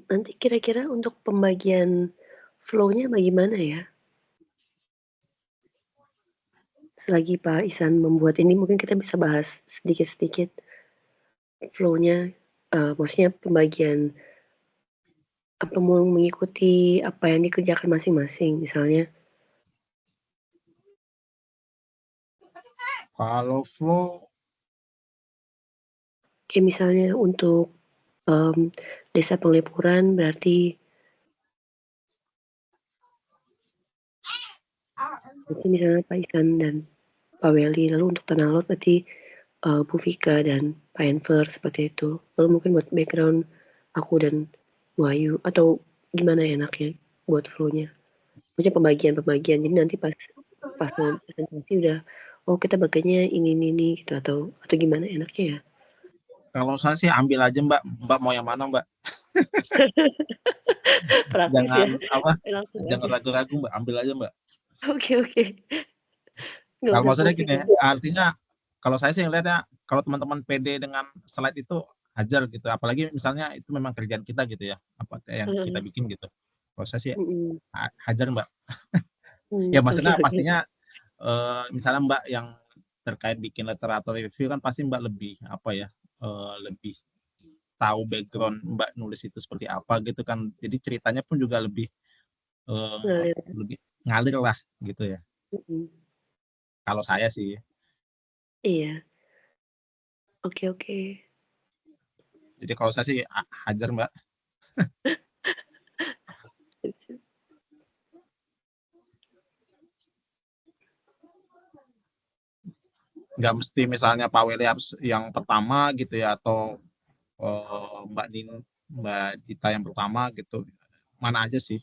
Nanti kira-kira untuk pembagian flow-nya bagaimana ya? Selagi Pak Ihsan membuat ini mungkin kita bisa bahas sedikit-sedikit flow-nya, maksudnya pembagian apa mau mengikuti apa yang dikerjakan masing-masing misalnya. Kalau flow Kayak misalnya untuk, desa Penglipuran berarti misalnya Pak Ihsan dan Pak Welly, lalu untuk Tanah Lot berarti, Bu Vika dan Pak Enver seperti itu. Lalu mungkin buat background aku dan Bu Ayu atau gimana ya enaknya buat flow-nya? Maksudnya pembagian-pembagian, jadi nanti pas pas mau presentasi udah, oh kita bagiannya ini gitu atau gimana enaknya ya? kalau saya sih ambil aja Mbak, Mbak mau yang mana Mbak? Praktis ya, Jangan apa, langsung jangan aja. ragu-ragu Mbak, ambil aja Mbak. Oke, nggak Kalau usah maksudnya pusing gini, ya. artinya kalau saya sih ngeliatnya kalau teman-teman pede dengan slide itu hajar gitu, apalagi misalnya itu memang kerjaan kita gitu ya, apa yang kita bikin gitu. Kalau saya sih Mhm, hajar Mbak. Ya oke maksudnya oke. pastinya misalnya Mbak yang terkait bikin literatur review kan pasti Mbak lebih apa ya, lebih tahu background Mbak nulis itu seperti apa gitu kan. Jadi ceritanya pun juga Ngalir, lebih ngalir lah gitu ya. mhm, Kalau saya sih. iya, oke oke. Jadi kalau saya sih hajar Mbak. Nggak mesti misalnya Pak Weli harus yang pertama gitu ya atau Mbak Dita yang pertama gitu. Mana aja sih.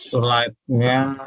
slide-nya.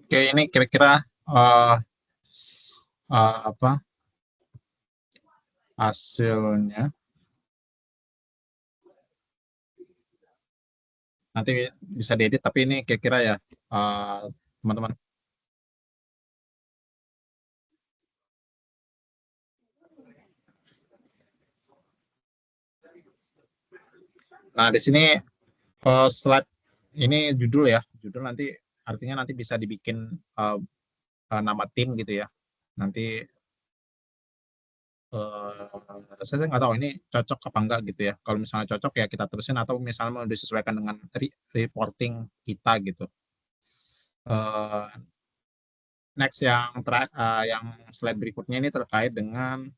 Oke, ini kira-kira apa hasilnya. Nanti bisa diedit, tapi ini kira-kira ya teman-teman. Nah, di sini slide ini judul ya, judul nanti artinya nanti bisa dibikin nama tim gitu ya. Nanti saya nggak tahu ini cocok apa enggak gitu ya. Kalau misalnya cocok ya kita terusin, atau misalnya mau disesuaikan dengan reporting kita gitu. Next yang slide berikutnya ini terkait dengan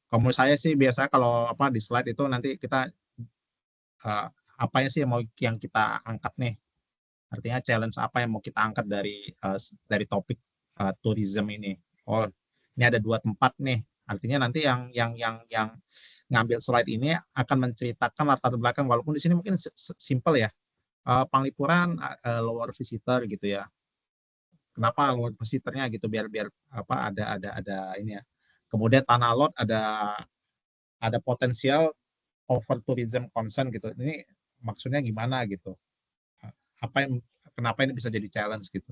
kalau menurut saya sih biasanya kalau apa di slide itu nanti kita apa sih yang kita angkat nih. Artinya challenge apa yang mau kita angkat dari topik tourism ini. Oh, ini ada 2 tempat nih. Artinya nanti yang ngambil slide ini akan menceritakan latar belakang, walaupun di sini mungkin simple ya. Panglipuran lower visitor gitu ya. Kenapa lower visitornya gitu, biar apa ada ini ya. Kemudian Tanah Lot ada potensial over tourism concern gitu. Ini maksudnya gimana gitu. Kenapa ini bisa jadi challenge gitu.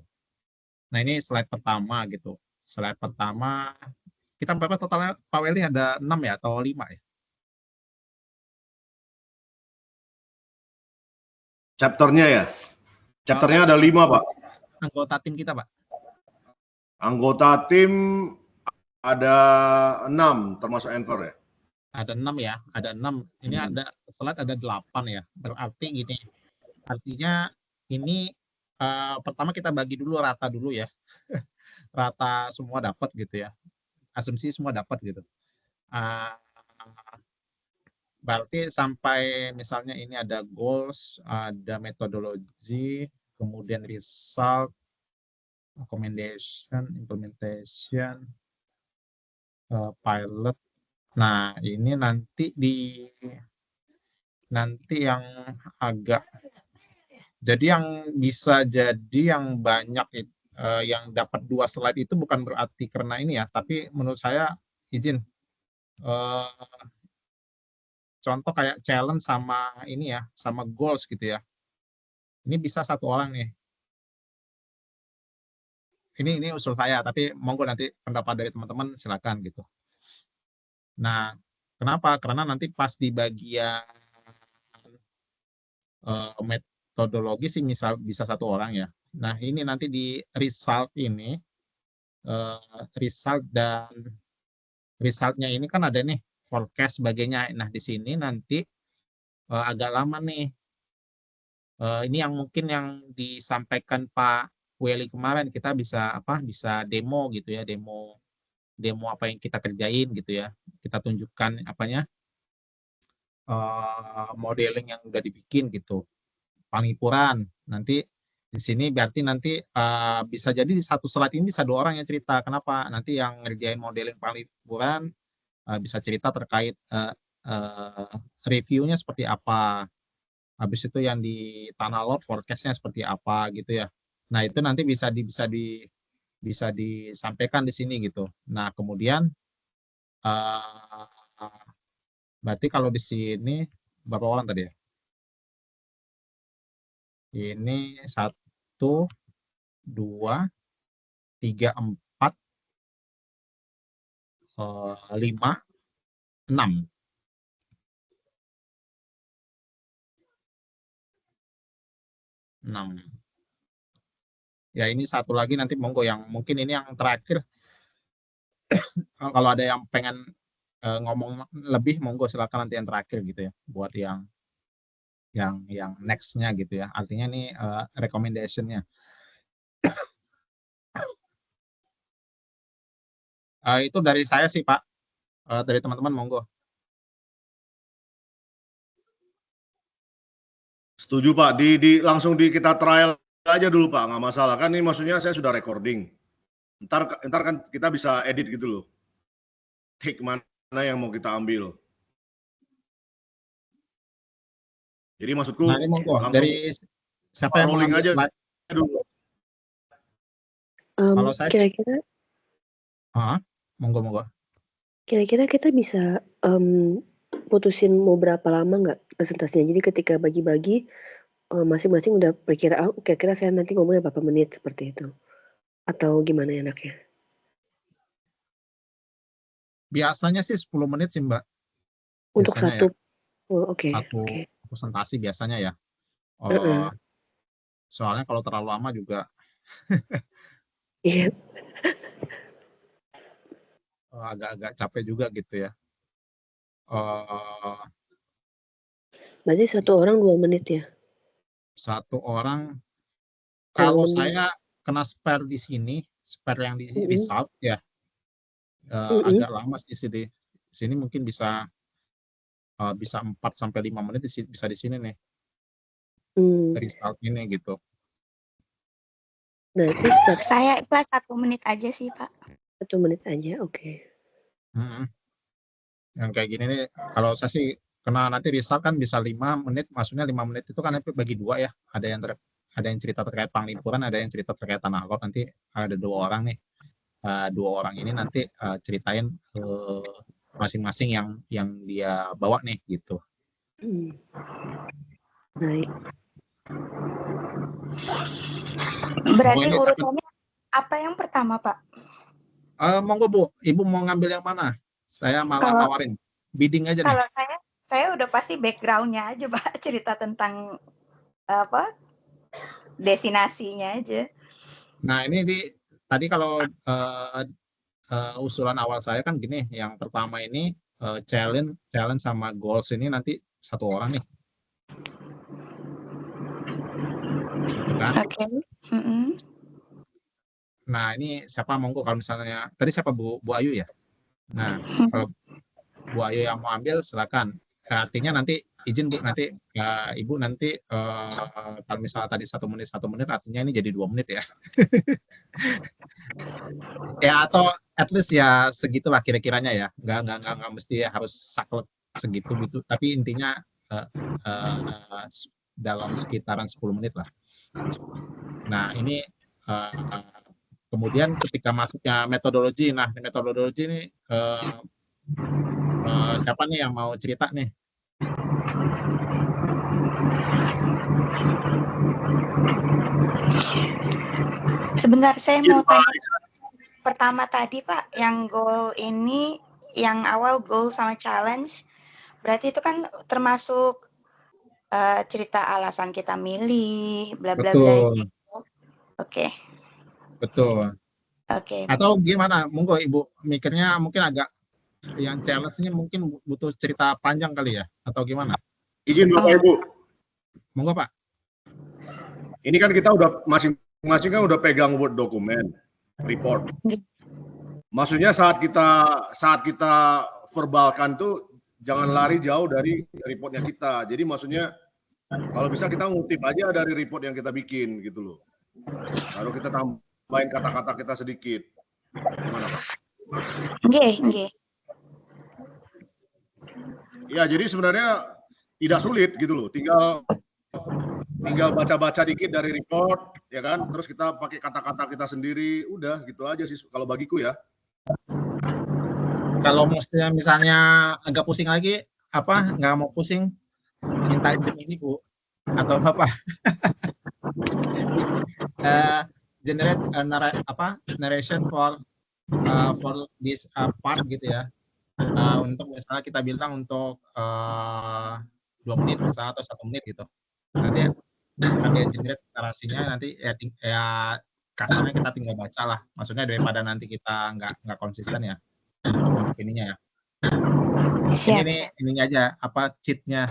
Nah, ini slide pertama gitu. Slide pertama, kita berapa totalnya Pak Weli, ada 6 ya atau 5 ya? Chapternya ya? Chapternya ada 5, Pak. Anggota tim kita, Pak? Anggota tim ada 6, termasuk Enver ya? Ada 6 ya, ada 6. Ini ada slide ada 8 ya. Berarti gini, artinya ini pertama kita bagi dulu rata dulu ya. Rata semua dapat gitu ya. Asumsi semua dapat gitu. Berarti sampai misalnya ini ada goals, ada metodologi, kemudian result, recommendation, implementation, pilot. Nah, ini nanti yang agak, jadi yang bisa jadi yang banyak yang dapat 2 slide itu bukan berarti karena ini ya, tapi menurut saya izin contoh kayak challenge sama ini ya, sama goals gitu ya. Ini bisa 1 orang nih. Ini usul saya, tapi monggo nanti pendapat dari teman-teman silakan gitu. Nah, kenapa? Karena nanti pas di bagian metodologi sih bisa 1 orang ya. Nah, ini nanti di result ini, result dan resultnya ini kan ada nih forecast sebagainya. Nah, di sini nanti agak lama nih. Ini yang mungkin yang disampaikan Pak Welly kemarin, kita bisa bisa demo gitu ya, demo apa yang kita kerjain gitu ya. Kita tunjukkan modeling yang udah dibikin gitu. Panglipuran. Nanti di sini berarti nanti bisa jadi di satu slide ini bisa 2 orang yang cerita. Kenapa? Nanti yang ngerjain modeling Panglipuran bisa cerita terkait reviewnya seperti apa. Habis itu yang di Tanah Lot forecast-nya seperti apa gitu ya. Nah, itu nanti bisa disampaikan di sini gitu. Nah, kemudian berarti kalau di sini berapa orang tadi ya? Ini 1, 2, 3, 4, 5, 6. Ya, ini satu lagi nanti monggo yang mungkin ini yang terakhir. Kalau ada yang pengen ngomong lebih monggo silakan nanti yang terakhir gitu ya, buat yang next-nya gitu ya. Artinya ini recommendation-nya. Itu dari saya sih Pak. Dari teman-teman monggo. Setuju Pak, langsung kita trial aja dulu Pak, nggak masalah. Kan ini maksudnya saya sudah recording. Ntar kan kita bisa edit gitu loh. Take mana yang mau kita ambil. Jadi maksudku Nah, ini monggo dari siapa yang mau rolling ambil aja slide dulu. Kalau saya sih Kira-kira monggo. kira-kira kita bisa putusin mau berapa lama nggak presentasinya? Jadi ketika bagi-bagi masing-masing udah perkiraan kira-kira saya nanti ngomongnya berapa menit seperti itu? Atau gimana enaknya? Biasanya sih 10 menit sih Mbak. Untuk Biasanya satu ya. oke. Satu presentasi biasanya ya. Soalnya kalau terlalu lama juga Iya. agak-agak capek juga gitu ya. Berarti 1 orang 2 menit ya? 1 orang kalau saya kena spare di sini, spare yang di result ya, agak lama sih di sini mungkin bisa 4 sampai 5 menit bisa di sini nih. Result ini gitu. Berarti saya plus 1 menit aja sih Pak. 1 menit aja, oke. Yang kayak gini nih, kalau saya sih kena nanti result kan bisa 5 menit, maksudnya 5 menit itu kan bagi 2 ya. Ada yang cerita terkait Panglipuran, ada yang cerita terkait Tanah Lot. Nanti ada 2 orang nih. 2 orang ini nanti ceritain masing-masing yang dia bawa nih gitu. Baik. Berarti urutannya apa yang pertama Pak? Monggo Bu, Ibu mau ngambil yang mana? Saya malah nawarin bidding aja nih. Kalau saya udah pasti background-nya aja Pak, cerita tentang destinasinya aja. Nah, ini tadi kalau usulan awal saya kan gini, yang pertama ini challenge sama goals ini nanti 1 orang nih. Gitu kan? Oke. Nah, ini siapa monggo kalau misalnya tadi siapa Bu Ayu ya? Nah, kalau Bu Ayu yang mau ambil silakan. Artinya nanti izin Bu, nanti Ibu nanti kalau misalnya tadi 1 menit artinya ini jadi 2 menit ya. Ya atau at least ya segitulah kira-kiranya ya. Nggak mesti harus saklek segitu gitu. Tapi intinya dalam sekitaran 10 menit lah. Nah, ini kemudian ketika masuknya metodologi, nah metodologi ini siapa nih yang mau cerita nih? Sebentar, saya mau tanya. Pertama tadi Pak, yang goal ini, yang awal goal sama challenge, berarti itu kan termasuk cerita alasan kita milih, bla bla bla gitu. Oke. Betul. Oke. Atau gimana? Monggo Ibu mikirnya mungkin agak yang challenge-nya mungkin butuh cerita panjang kali ya? Atau gimana? Izin Bapak Ibu. Monggo Pak. Ini kan kita udah masing-masing kan udah pegang Word dokumen, report. Maksudnya saat kita verbalkan tuh jangan lari jauh dari reportnya kita. Jadi maksudnya kalau bisa kita ngutip aja dari report yang kita bikin gitu loh. Lalu kita tambahin kata-kata kita sedikit. Gimana, Pak? Nggih. Ya, jadi sebenarnya tidak sulit gitu loh. Tinggal baca-baca dikit dari report, ya kan? Terus kita pakai kata-kata kita sendiri, udah gitu aja sih kalau bagiku ya. Kalau misalnya agak pusing lagi, nggak mau pusing, minta Gemini Bu atau Bapak generate narration for this part gitu ya. Untuk misalnya kita bilang untuk 2 menit misalnya atau 1 menit gitu. Nanti akan dia generate narasinya, nanti ya kasarnya kita tinggal baca lah. Maksudnya daripada nanti kita nggak konsisten ya untuk ininya ya. Siap. Ininya aja cheat-nya.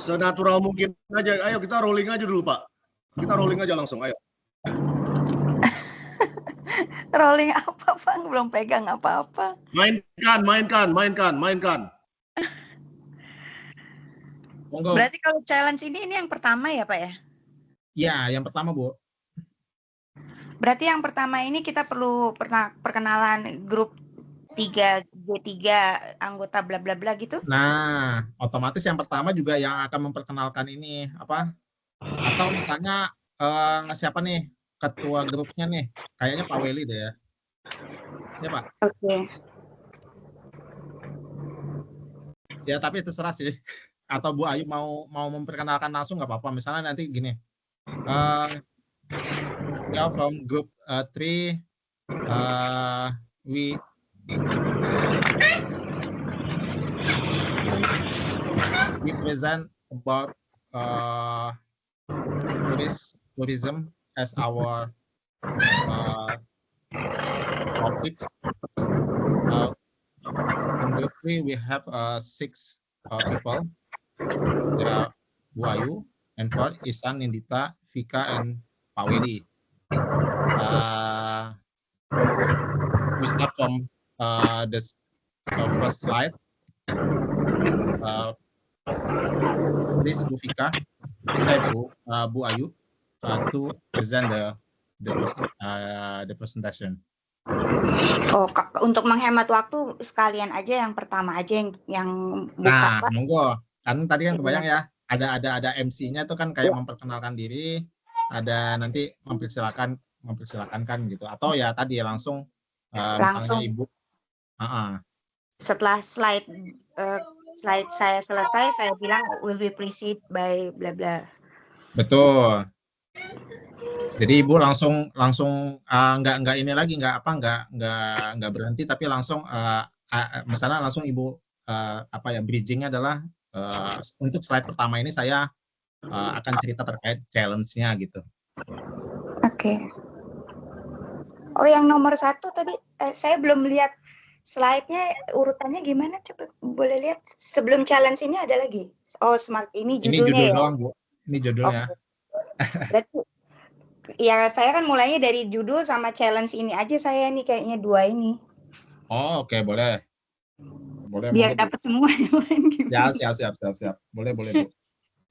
Senatural mungkin aja. Ayo kita rolling aja dulu, Pak. Kita rolling aja langsung, ayo. Rolling apa, Pak? Belum pegang apa-apa. Mainkan. Monggo. Berarti kalau challenge ini yang pertama ya, Pak ya? Ya, yang pertama, Bu. Berarti yang pertama ini kita perlu perkenalan grup 3G3 anggota bla bla bla gitu? Nah, otomatis yang pertama juga yang akan memperkenalkan ini atau misalnya siapa nih ketua grupnya nih? Kayaknya Pak Weli deh ya. Ya, Pak. Oke. Ya, tapi terserah sih. Atau Bu Ayu mau memperkenalkan langsung nggak apa-apa. Misalnya nanti gini. Ya, from group 3 we present about tourism as our topics. In group 3 we have 6 people. There are Bu Ayu, and 4 Isan, Nindita, Vika, and Pak Wedi. We start from the first slide. Please Bu Vika, Bu Ayu to present the presentation. Oh, untuk menghemat waktu sekalian aja yang pertama aja yang buka, nah, Pak. Monggo. Kan tadi kan kebayang ya, ada MC-nya tuh kan kayak memperkenalkan diri, ada nanti mempersilakan kan gitu. Atau ya tadi ya langsung misalnya Ibu. Setelah slide saya selesai, saya bilang will be proceed by bla bla. Betul. Jadi Ibu langsung nggak ini lagi, nggak berhenti, tapi langsung misalnya langsung Ibu bridging-nya adalah untuk slide pertama ini saya akan cerita terkait challenge-nya gitu. Oke. Oh, yang nomor 1 tadi saya belum lihat slide-nya urutannya gimana, coba boleh lihat sebelum challenge ini ada lagi. Oh, smart ini judulnya. Ini judul ya? doang, Bu. Ini judulnya. Berarti ya saya kan mulainya dari judul sama challenge ini aja saya nih kayaknya 2 ini. Oh, oke, boleh. Biar dapat semua yang lain gimana? Ya, siap. Boleh, Bu.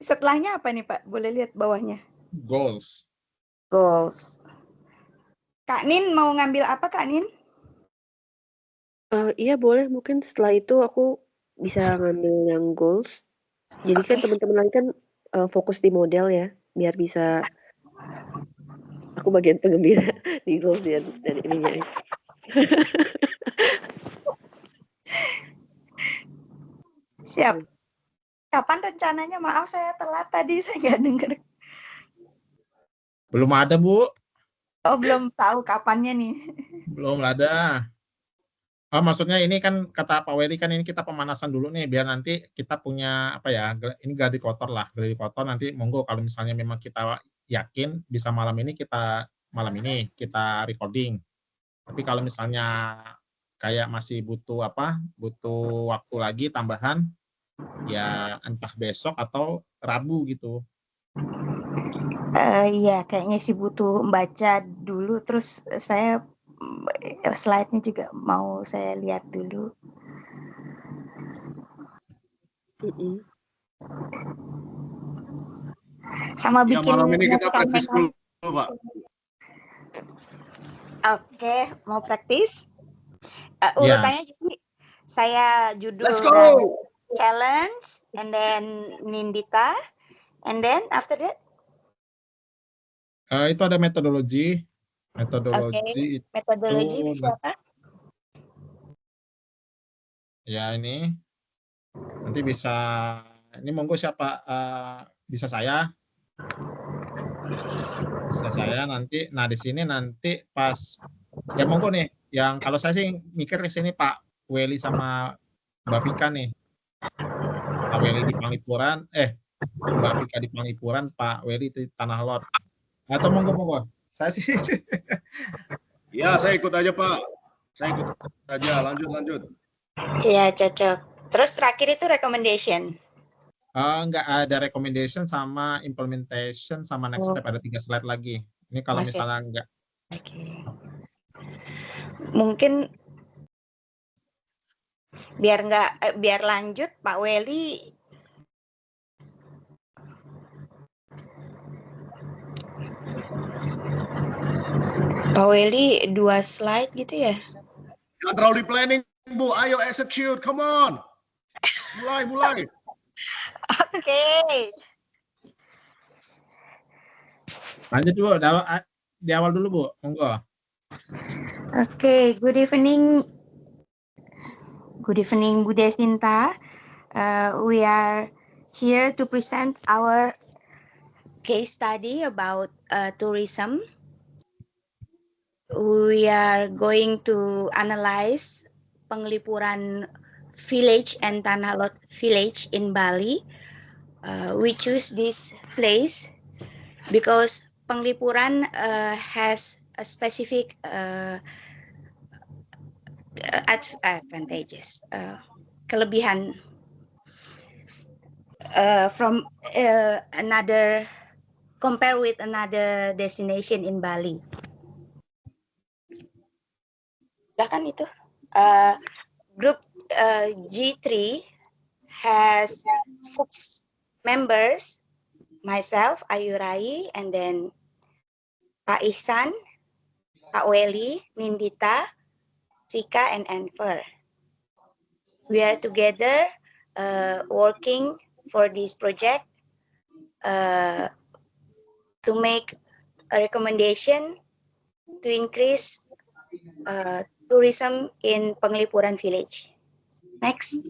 Setelahnya apa nih, Pak? Boleh lihat bawahnya. Goals. Kak Nin mau ngambil apa, Kak Nin? Iya boleh, mungkin setelah itu aku bisa ngambil yang goals. Jadi kan teman-teman lain kan fokus di model ya, biar bisa aku bagian penggembira di goals dan ininya. Siap. Kapan rencananya? Maaf saya telat tadi, saya nggak dengar. Belum ada, Bu. Oh, belum tahu kapannya nih. Belum ada. Oh, maksudnya ini kan kata Pak Wedi kan ini kita pemanasan dulu nih biar nanti kita punya ini gladi kotor nanti monggo kalau misalnya memang kita yakin bisa malam ini kita recording. Tapi kalau misalnya kayak masih butuh waktu lagi tambahan ya entah besok atau Rabu gitu. Iya, kayaknya sih butuh baca dulu, terus saya slide-nya juga mau saya lihat dulu. Sama Ya bikin malam ini kita note praktis tambahan. dulu Pak. Oke, mau praktis? Ya, Urutannya jadi saya judul Let's dan go. challenge, and then Nindita, and then after that, itu ada metodologi. oke, Metodologi itu metodologi bisa apa? ya ini nanti bisa ini monggo siapa bisa saya nanti. Nah di sini nanti pas ya monggo nih yang kalau saya sih mikir di sini Pak Weli sama Mbak Vika nih. Pak Weli di Panglipuran, Mbak Vika di Panglipuran, Pak Weli di Tanah Lot. Atau monggo. Saya sih Ya saya ikut aja Pak. Saya ikut aja. Lanjut. Iya, cocok. Terus terakhir itu recommendation. nggak ada recommendation sama implementation sama next step, ada 3 slide lagi. Ini kalau Masih. misalnya nggak Oke. Mungkin biar lanjut Pak Weli. Pak Weli 2 slide gitu ya? Jangan terlalu di planning Bu. Ayo execute. Come on. Mulai. Oke. lanjut dulu, di awal dulu Bu, monggo. Oke, good evening. Good evening, Bu Desinta. We are here to present our case study about tourism. We are going to analyze Penglipuran Village and Tanah Lot Village in Bali. We choose this place because Penglipuran has a specific advantages, kelebihan from compare with another destination in Bali. Bahkan itu group G3 has 6 members, myself, Ayu Rai, and then Pak Ihsan, Pak Weli, Nindita, Vika, and Enver. We are together working for this project to make a recommendation to increase tourism in Penglipuran Village. Next.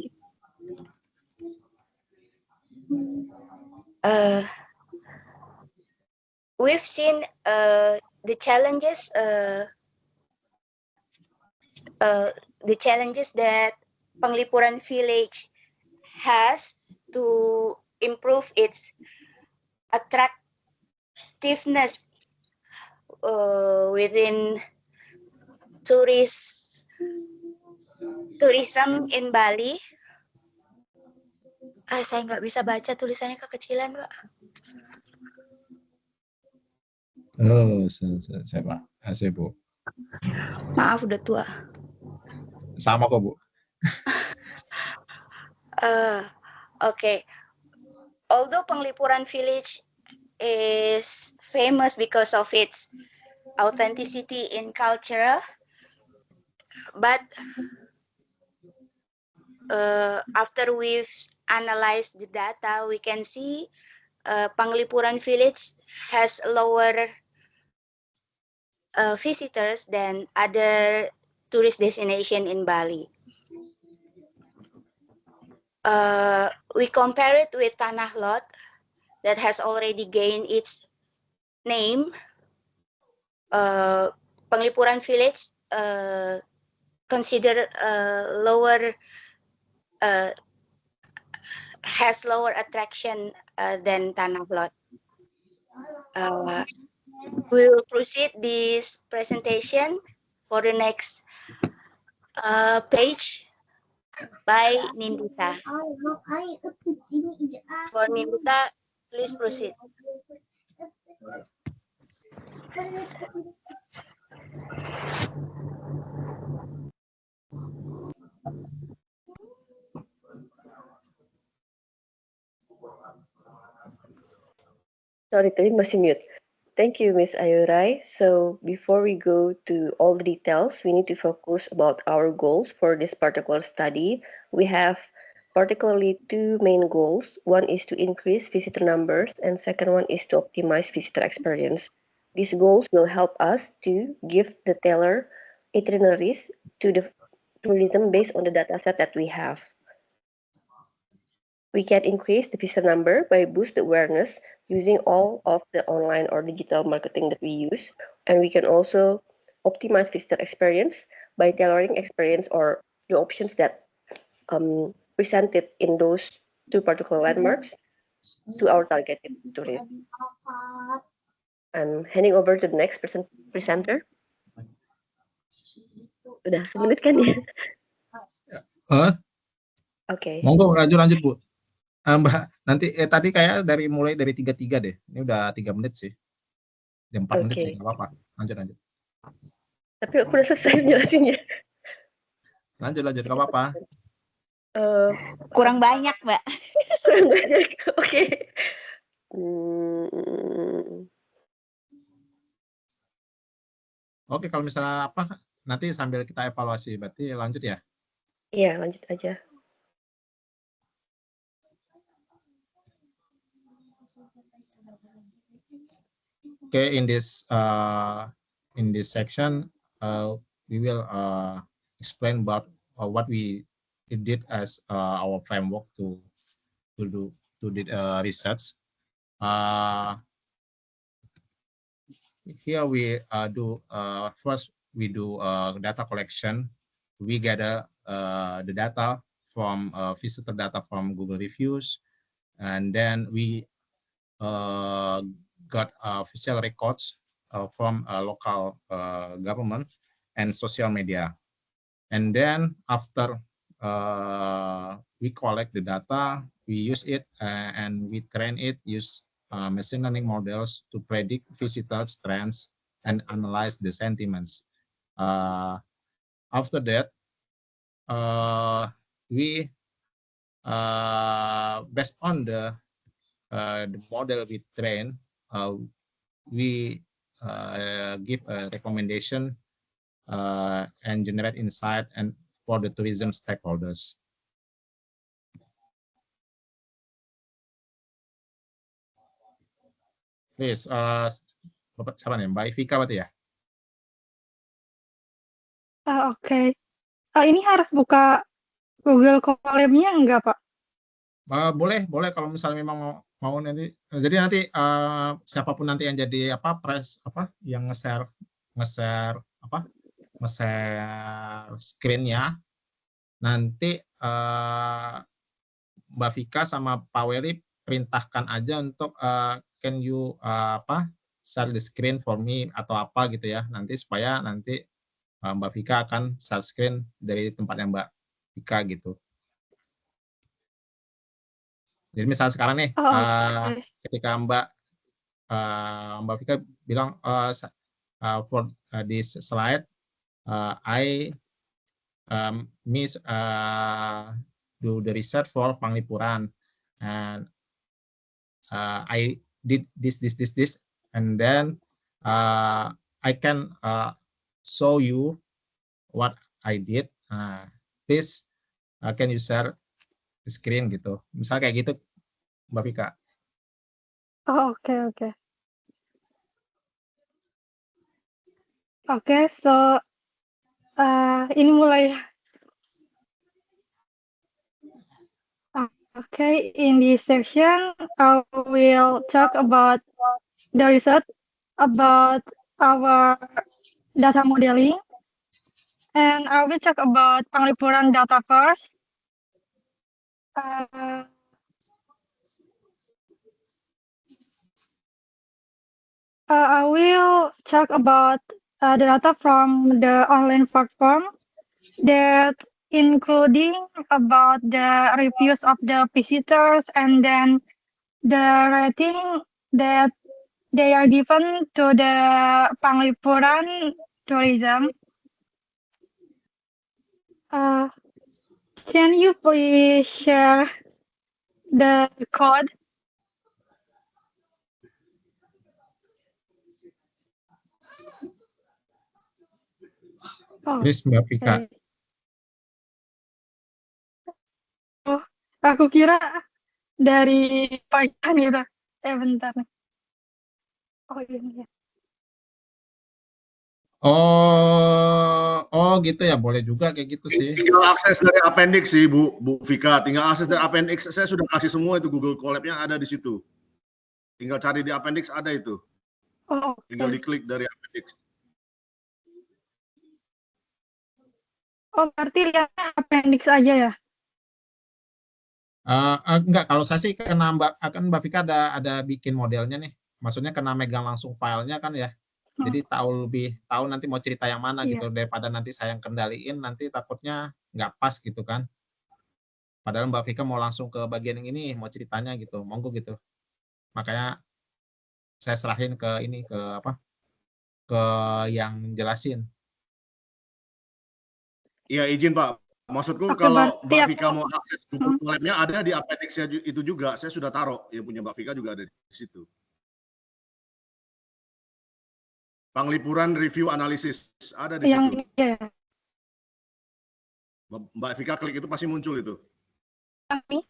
We've seen the challenges that Penglipuran Village has to improve its attractiveness within tourism in Bali. Saya nggak bisa baca, tulisannya kekecilan, Pak. Saya Pak. Saya Bu. Maaf, udah tua. Sama kok Bu. Okay. Although Penglipuran Village is famous because of its authenticity in culture, but after we've analyzed the data, we can see Penglipuran Village has lower visitors than other tourist destination in Bali. We compare it with Tanah Lot that has already gained its name. Penglipuran Village considered has lower attraction than Tanah Lot. We will proceed this presentation for the next page by Nindita. For Nindita, Please proceed. Sorry, tadi masih mute. Thank you, Miss Ayurai. So before we go to all the details, we need to focus about our goals for this particular study. We have particularly two main goals. One is to increase visitor numbers, and second one is to optimize visitor experience. These goals will help us to give the tailored itineraries to the tourism based on the data set that we have. We can increase the visitor number by boost the awareness using all of the online or digital marketing that we use. And we can also optimize visitor experience by tailoring experience or the options that presented in those two particular landmarks to our targeted tourists. I'm handing over to the next presenter. Udah semenit kan ya? Oke. Monggo lanjut Bu. Mbak, nanti tadi kayak mulai dari 33 deh. Ini udah 3 menit sih. Jam 4 menit sih, nggak apa-apa. Lanjut. Tapi aku udah selesai jelasinnya. Lanjut, nggak apa-apa. Kurang banyak, Mbak. Kurang banyak, oke. Oke, kalau misalnya apa, nanti sambil kita evaluasi. Berarti lanjut ya? Iya, lanjut aja. Okay, in this section, we will explain about what we did as our framework to do research. Here we do first we do data collection. We gather the data from visitor data from Google reviews, and then we got official records from local government and social media. And then after we collect the data, we use it and we train it, use machine learning models to predict visitors trends and analyze the sentiments. After that, we based on the model we train, we give a recommendation and generate insight and for the tourism stakeholders. Please, Bapak siapa nih? Mbak Ivika berarti ya? Oke. Ini harus buka Google Colab-nya enggak, Pak? Boleh kalau misalnya memang mau nanti. Jadi nanti siapapun nanti yang jadi yang nge-share screen-nya, nanti Mbak Vika sama Pak Weli perintahkan aja untuk can you share the screen for me atau apa gitu ya, nanti supaya nanti Mbak Vika akan share screen dari tempatnya Mbak Vika gitu. Jadi misalnya sekarang nih, ketika Mbak Vika bilang for this slide, I do the research for Panglipuran, and I did this, and then I can show you what I did. Please, can you share the screen gitu? Misalnya kayak gitu, Mbak Vika. Oke. Oke, so ini mulai. Okay, in this section, I will talk about the research about our data modeling, and I will talk about Panglipuran data first. I will talk about the data from the online platform that including about the reviews of the visitors and then the rating that they are given to the Panglipuran tourism. Can you please share the code? Oh, Please Mbak Vika. okay. Oh, aku kira dari Python gitu. Bentar nih. Oh ini ya. Oh gitu ya, boleh juga kayak gitu sih. Tinggal akses dari appendix sih Bu Vika, tinggal akses dari appendix. Saya sudah kasih semua itu Google Colab-nya ada di situ. Tinggal cari di appendix ada itu. Oh, Tinggal okay. diklik dari appendix. Oh, berarti lihatnya appendix aja ya? Enggak, kalau saya sih karena Mbak Vika ada bikin modelnya nih. Maksudnya kena megang langsung filenya kan ya. Jadi lebih tahu nanti mau cerita yang mana Iya. gitu, daripada nanti saya yang kendaliin nanti takutnya nggak pas gitu kan. Padahal Mbak Vika mau langsung ke bagian yang ini, mau ceritanya gitu, monggo gitu. Makanya saya serahin ke ini, ke yang jelasin. Iya izin Pak. Maksudku Oke, kalau berarti Mbak Vika aku mau akses Google Colab-nya ada di appendix-nya itu juga. Saya sudah taruh. Ya punya Mbak Vika juga ada di situ. Panglipuran Review Analysis ada di yang situ. ini ya. Mbak Vika klik itu pasti muncul itu. Yang ini.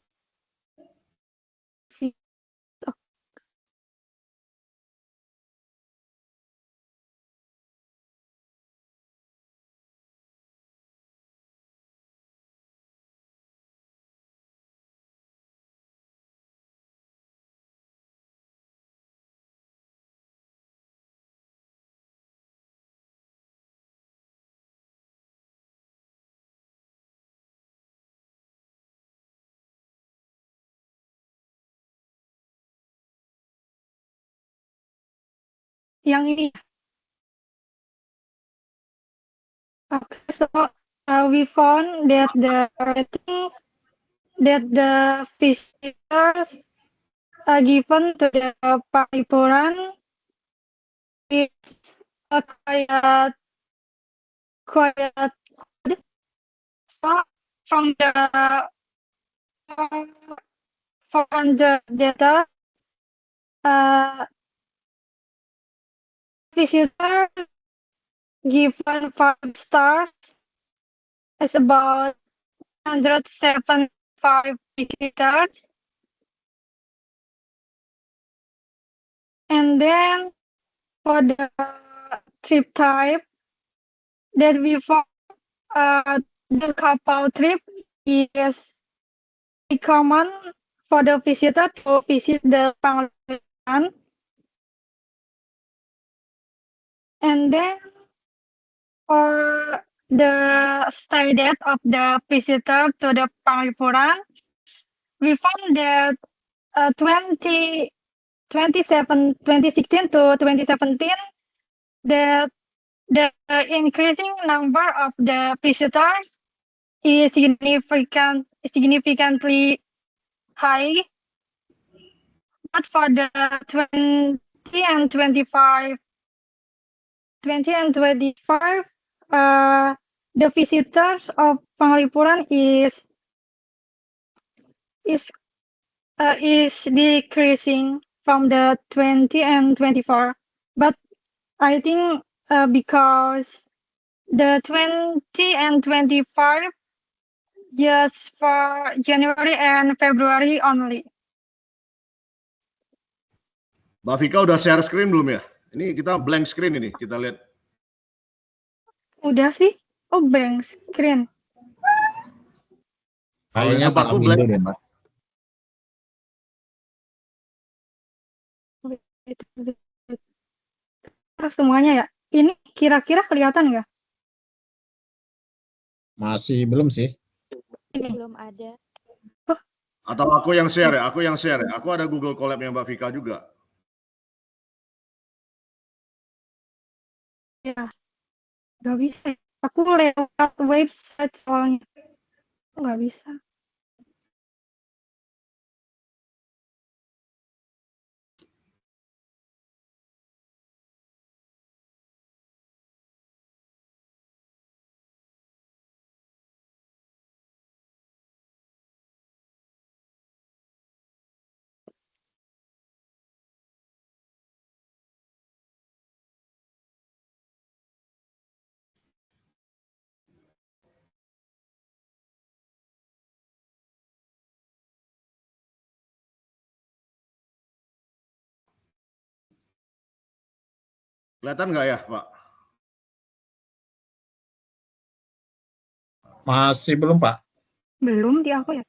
Yang ini. Okay, so we found that the rating that the visitors are given to the Panglipuran is quite good. So from the data, visitors given 5 stars is about 175 visitors. And then for the trip type that we found, the couple trip is common for the visitor to visit the Panglipuran. And then for the stay date of the visitor to the Panglipuran, we found that 2016 to 2017, that the increasing number of the visitors is significantly high. But for the 20 and 25, the visitors of Panglipuran is decreasing from the 20 and 24. But I think because the 20 and 25 just for January and February only. Mbak Vika udah share screen belum ya? Ini kita blank screen ini, kita lihat. Udah sih? Oh, blank screen. Kayaknya salah window deh, Mbak. Terus semuanya ya? Ini kira-kira kelihatan nggak? Masih belum sih. Ini. Belum ada. Atau aku yang share ya? Aku yang share ya? Aku ada Google Colab-nya Mbak Vika juga. Ya, nggak bisa. Aku lewat website soalnya. Nggak bisa. Kelihatan nggak ya, Pak? Masih belum, Pak. Belum di aku ya.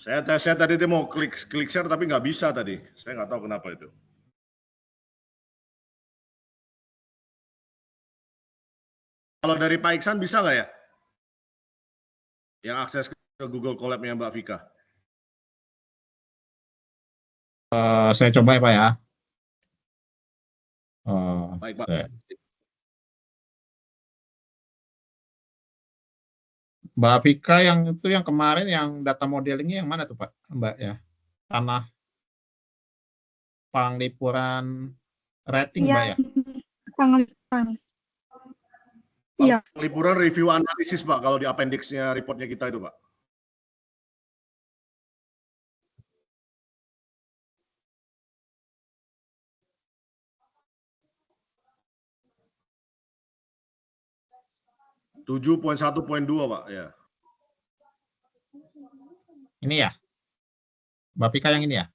Saya tadi mau klik share tapi nggak bisa tadi. Saya nggak tahu kenapa itu. Kalau dari Pak Iksan bisa nggak ya? Yang akses ke Google Colab-nya Mbak Vika. Saya coba ya, Pak ya. Baik, Pak. Mbak Vika yang itu yang kemarin yang data modelingnya yang mana tuh Pak, Mbak ya? Tanah Panglipuran rating Mbak ya? Panglipuran. Iya. Panglipuran review analisis Pak kalau di appendix-nya reportnya kita itu Pak. (7.1.2) Pak ya. Ini ya? Mbak Vika yang ini ya?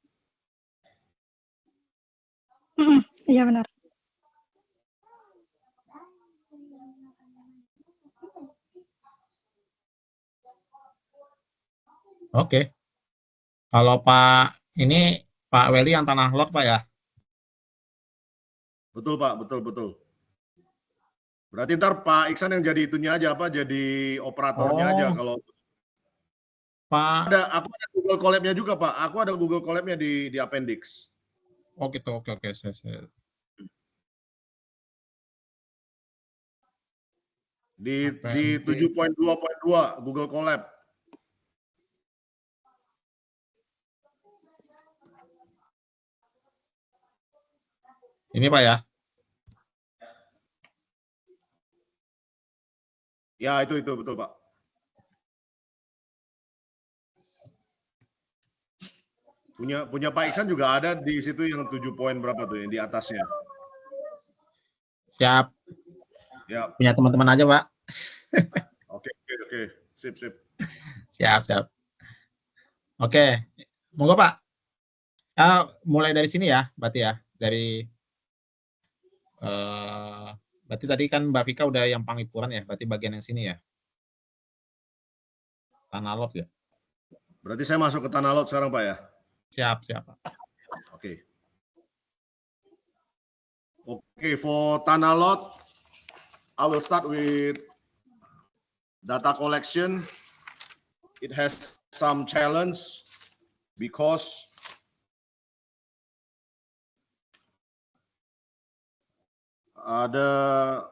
Iya benar. Oke. Kalau Pak ini Pak Weli yang tanah lot Pak ya? Betul Pak, betul. Berarti ntar Pak Iksan yang jadi itunya aja apa? Jadi operatornya aja kalau. Pak. Aku ada Google Colab-nya juga Pak. Aku ada Google Colab-nya di appendix. Oh gitu, oke. Saya. Di 7.2.2 Google Colab. Ini Pak ya? Ya itu betul Pak. Punya Pak Iksan juga ada di situ yang 7 poin berapa tuh yang di atasnya. Siap. Ya. Punya teman-teman aja Pak. Oke. Sip. Siap. Oke. Monggo Pak. Mulai dari sini ya, berarti ya. Berarti tadi kan Mbak Vika udah yang Panglipuran ya, berarti bagian yang sini ya. Tanah lot ya. Berarti saya masuk ke tanah lot sekarang Pak ya? Siap Pak. Oke, for tanah lot, I will start with data collection. It has some challenge because the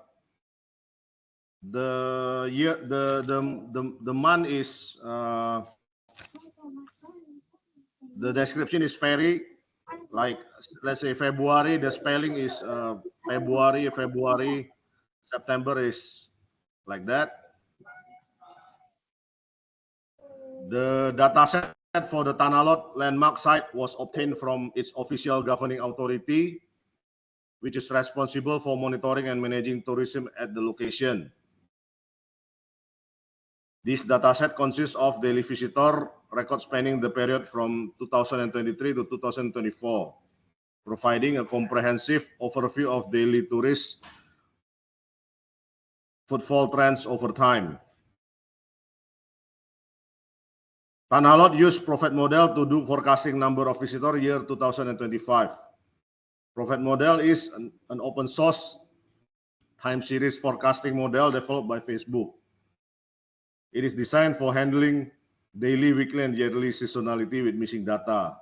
month is the description is very like, let's say February, the spelling is February, September is like that. The data set for the Tanah Lot landmark site was obtained from its official governing authority, which is responsible for monitoring and managing tourism at the location. This dataset consists of daily visitor record spanning the period from 2023 to 2024, providing a comprehensive overview of daily tourist footfall trends over time. Tanah Lot used Prophet model to do forecasting number of visitor year 2025. Prophet model is an open source time series forecasting model developed by Facebook. It is designed for handling daily, weekly, and yearly seasonality with missing data,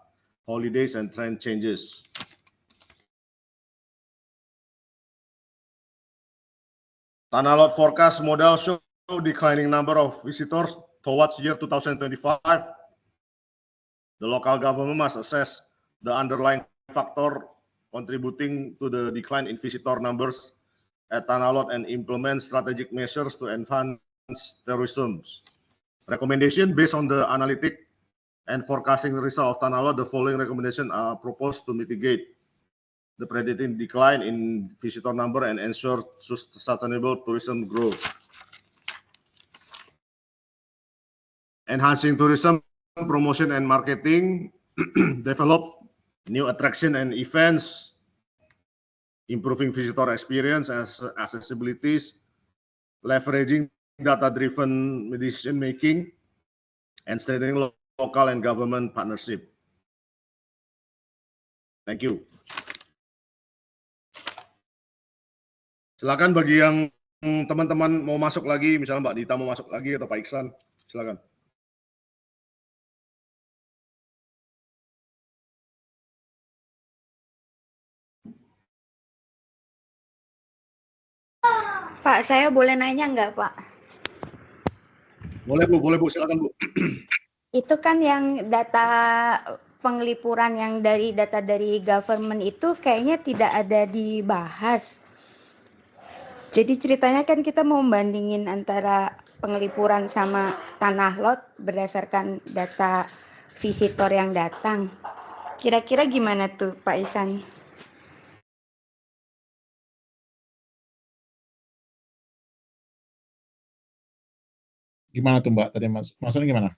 holidays, and trend changes. Tanah Lot forecast model show declining number of visitors towards year 2025. The local government must assess the underlying factor contributing to the decline in visitor numbers at Tanah Lot and implement strategic measures to enhance tourism. Recommendation based on the analytic and forecasting result of Tanah Lot, the following recommendations are proposed to mitigate the predicted decline in visitor number and ensure sustainable tourism growth. Enhancing tourism promotion and marketing, develop new attraction and events, improving visitor experience as accessibility, leveraging data-driven decision making, and strengthening local and government partnership. Thank you. Silakan bagi yang teman-teman mau masuk lagi, misalnya Mbak Dita mau masuk lagi atau Pak Iksan, silakan. Pak, saya boleh nanya nggak, Pak? Boleh Bu, silakan Bu. Itu kan yang data penglipuran yang dari data dari government itu kayaknya tidak ada dibahas. Jadi ceritanya kan kita mau bandingin antara penglipuran sama Tanah Lot berdasarkan data visitor yang datang. Kira-kira gimana tuh Pak Isan? Gimana tuh Mbak? Tadi maksudnya gimana?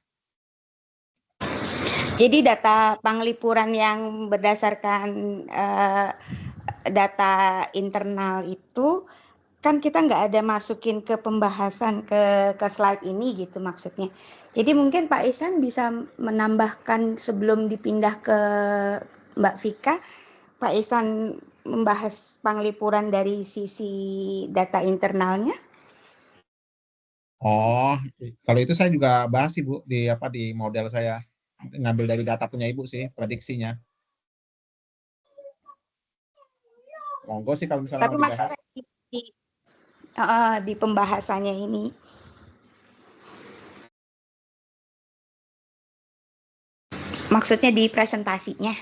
Jadi data penglipuran yang berdasarkan data internal itu kan kita nggak ada masukin ke pembahasan ke slide ini gitu maksudnya. Jadi mungkin Pak Isan bisa menambahkan sebelum dipindah ke Mbak Vika, Pak Isan membahas penglipuran dari sisi data internalnya. Oh, kalau itu saya juga bahas sih Bu di model saya, ngambil dari data punya Ibu sih prediksinya. Monggo sih kalau misalnya Tapi mau dibahas. di pembahasannya ini. Maksudnya di presentasinya.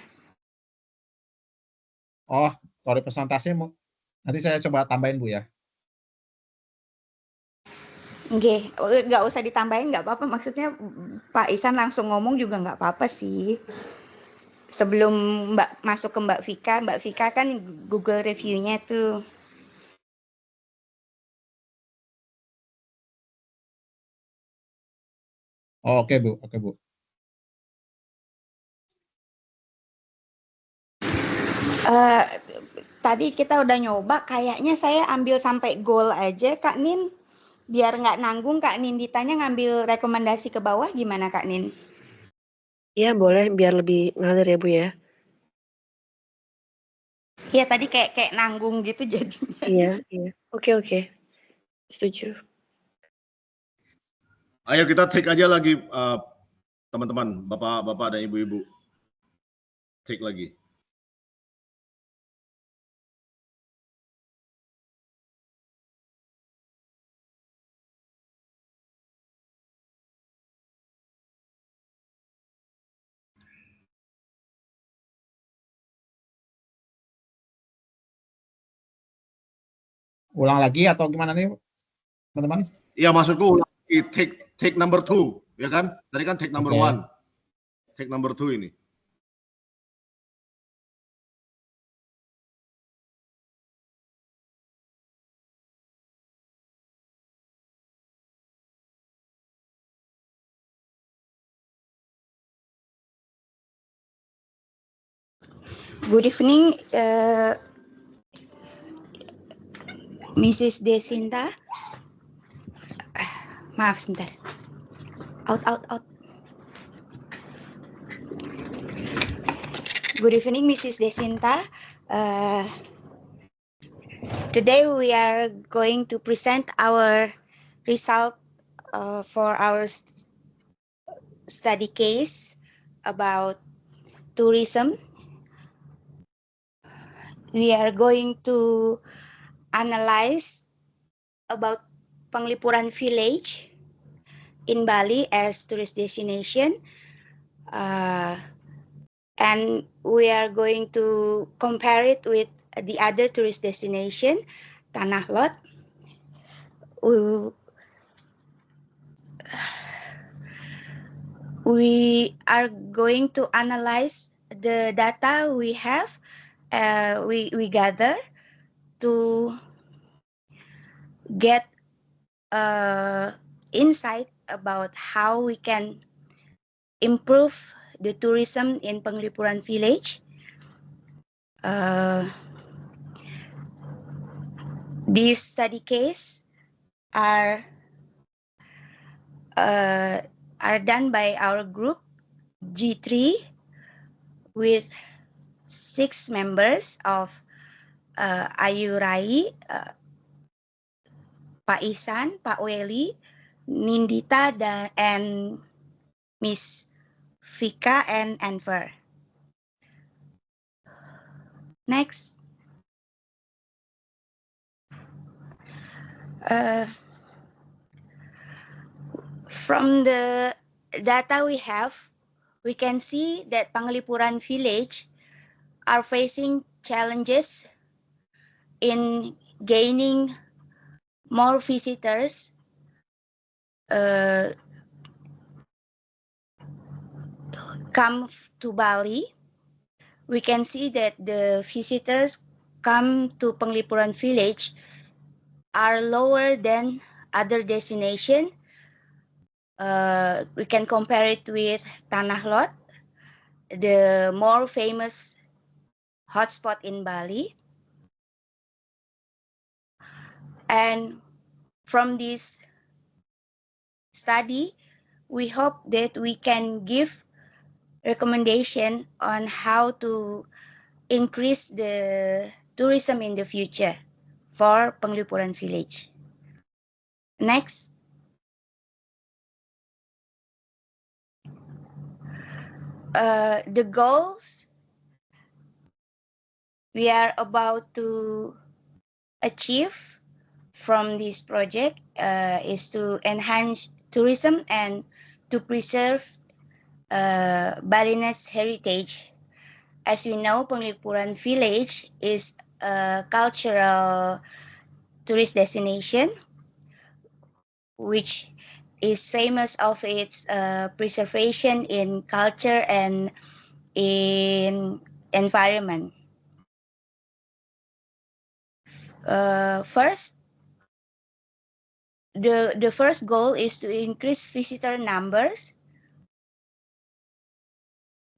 Oh, kalau presentasinya nanti saya coba tambahin Bu ya. Nggak usah ditambahin, nggak apa-apa. Maksudnya Pak Isan langsung ngomong juga nggak apa-apa sih. Sebelum masuk ke Mbak Vika kan Google review-nya tuh. Oh, oke Bu. Tadi kita udah nyoba, kayaknya saya ambil sampai goal aja, Kak Nin. Biar nggak nanggung, Kak Nin ditanya ngambil rekomendasi ke bawah, gimana Kak Nin? Iya boleh, biar lebih ngalir ya Bu ya. Iya tadi kayak nanggung gitu jadinya. Iya. Oke. Setuju. Ayo kita take aja lagi teman-teman, bapak-bapak dan ibu-ibu. Take lagi. Ulang lagi atau gimana nih teman-teman? Iya maksudku ulang lagi, take number 2, ya kan? Tadi kan take number 1. Take number 2 ini. Good evening, Mrs. Desinta. Maaf sebentar. Out. Good evening, Mrs. Desinta. Today we are going to present our result for our study case about tourism. We are going to analyze about Penglipuran Village in Bali as tourist destination, and we are going to compare it with the other tourist destination Tanah Lot. We are going to analyze the data we have, we gather to get insight about how we can improve the tourism in Penglipuran village. These study case are done by our group G3 with 6 members of Ayu Rai, Pak Isan, Pak Weli, Nindita, and Miss Vika and Anver. Next. From the data we have, we can see that Penglipuran village are facing challenges in gaining more visitors come to Bali. We can see that the visitors come to Penglipuran village are lower than other destination. We can compare it with Tanah Lot, the more famous hotspot in Bali. And from this study, we hope that we can give recommendation on how to increase the tourism in the future for Penglipuran village. Next. The goals we are about to achieve from this project is to enhance tourism and to preserve Balinese heritage. As we know, Penglipuran village is a cultural tourist destination which is famous of its preservation in culture and in environment. First, the first goal is to increase visitor numbers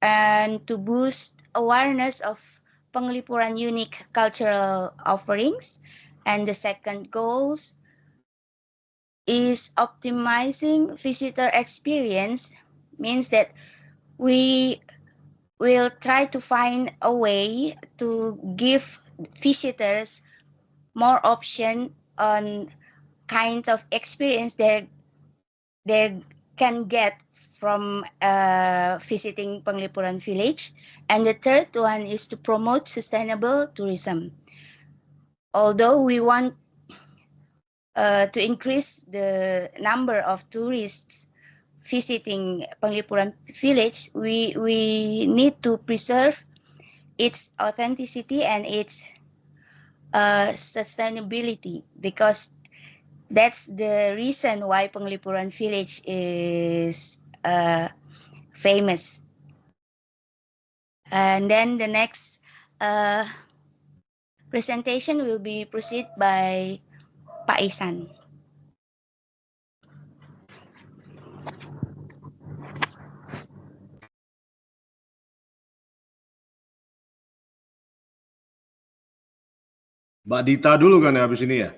and to boost awareness of Penglipuran unique cultural offerings. And the second goal is optimizing visitor experience, means that we will try to find a way to give visitors more option on kind of experience they can get from visiting Penglipuran village. And the third one is to promote sustainable tourism. Although we want to increase the number of tourists visiting Penglipuran village, we need to preserve its authenticity and its sustainability, because that's the reason why Penglipuran village is famous. And then the next presentation will be proceed by Pak Isan. Mbak Dita dulu kan ya habis ini ya?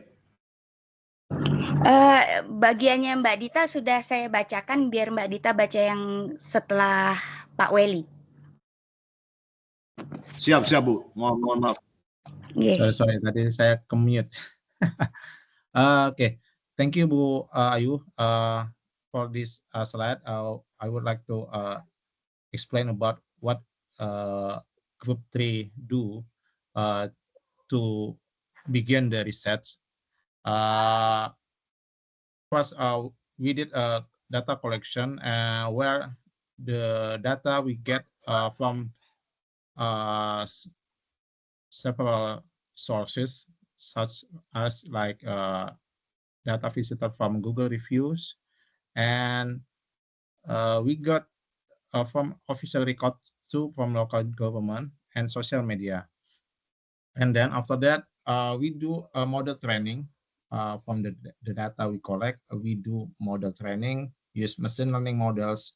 Bagiannya Mbak Dita sudah saya bacakan, biar Mbak Dita baca yang setelah Pak Weli. Siap Bu, mohon maaf. Yeah. Sorry, tadi saya ke-mute. Okay, thank you Bu Ayu for this slide. I would like to explain about what Group 3 do to begin the research. First, we did a data collection where the data we get from several sources, such as like data visitor from Google reviews, and we got from official records too from local government and social media. And then after that, we do a model training from the data we collect. We do model training, use machine learning models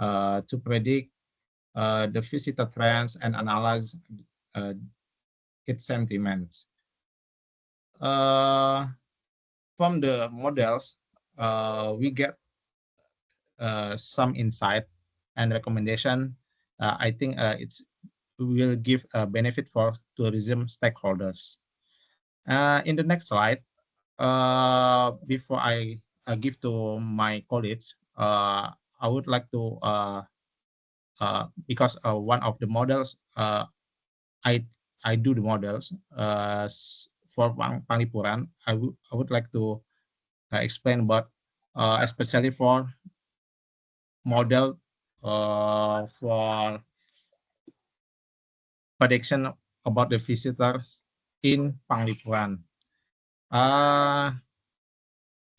to predict the visitor trends and analyze its sentiments. From the models, we get some insight and recommendation. I think it's will give a benefit for tourism stakeholders. In the next slide, before I give to my colleagues, I would like to because one of the models I do the models for Panglipuran. I would like to explain about especially for model for prediction about the visitors in Panglipuran.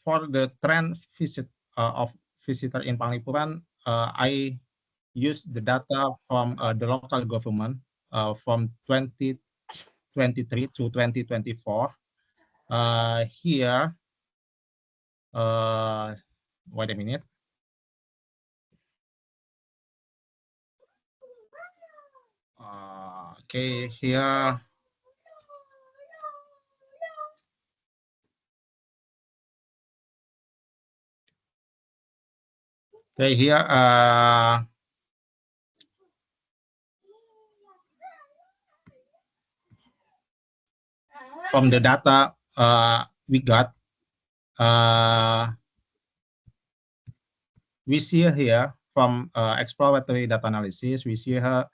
For the trend visit of visitor in Panglipuran, I use the data from the local government from 2023 to 2024. Here, wait a minute. Okay, here. Okay, here. From the data we got, we see here from exploratory data analysis, we see here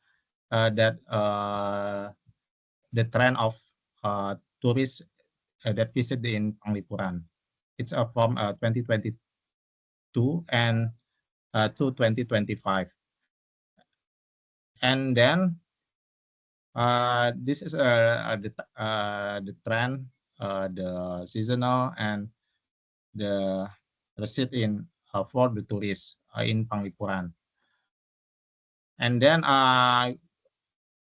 that the trend of tourists that visit in Panglipuran. It's from 2022 and to 2025. And then this is the trend, the seasonal and the receipt in for the tourists in Panglipuran. And then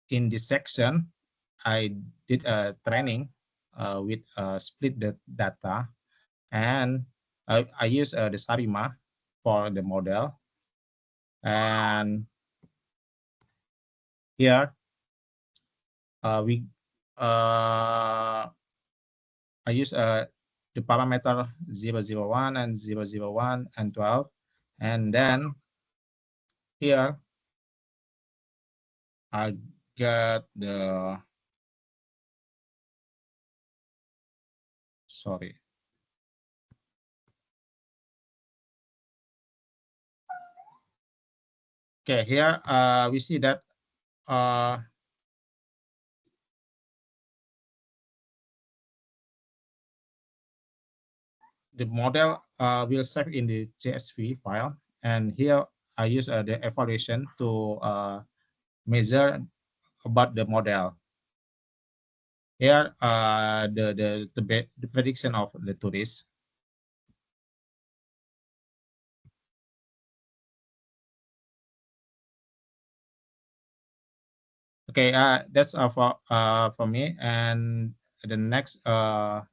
in this section, I did a training with split the data, and I use the Sarima for the model. And here I use the parameter 001 and 001 and 12, and then here I got the sorry. Okay, here we see that the model will save in the CSV file, and here I use the evaluation to measure about the model. Here the prediction of the tourists. Okay, that's for me. And the next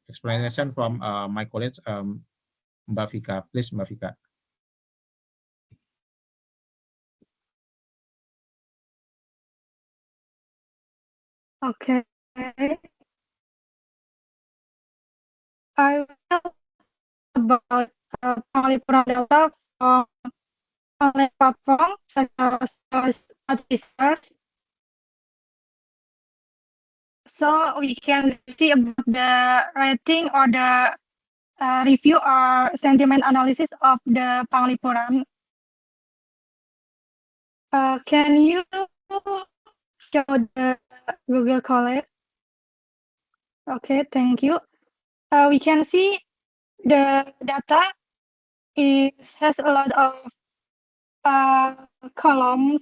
explanation from my colleague, Mbak Vika. Please, Mbak Vika. Okay. I will about Panglipuran data from online platform such as research. So we can see about the rating or the review or sentiment analysis of the Panglipuran. Can you show the Google Colab? Okay, thank you. We can see the data. It has a lot of columns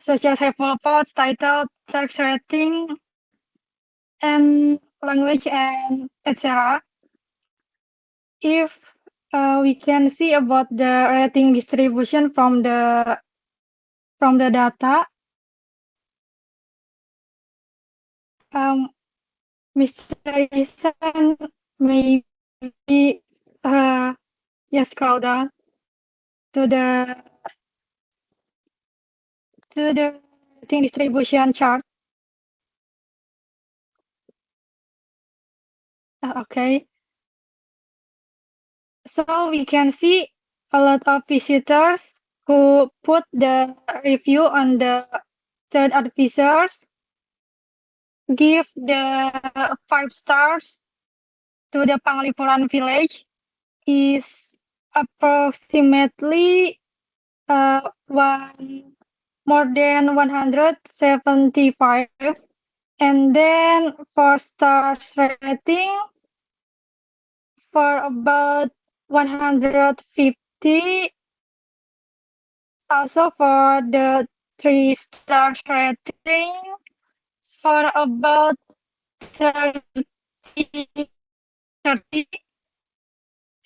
such as developers, title, text rating, and language and etc. If we can see about the rating distribution from the data, Mr. Isan maybe just scroll down to the rating distribution chart. Okay. So we can see a lot of visitors who put the review on the third advisors, give the 5 stars to the Panglipuran village is approximately more than 175, and then 4 stars rating for about 150. Also for the 3 stars rating for about 30,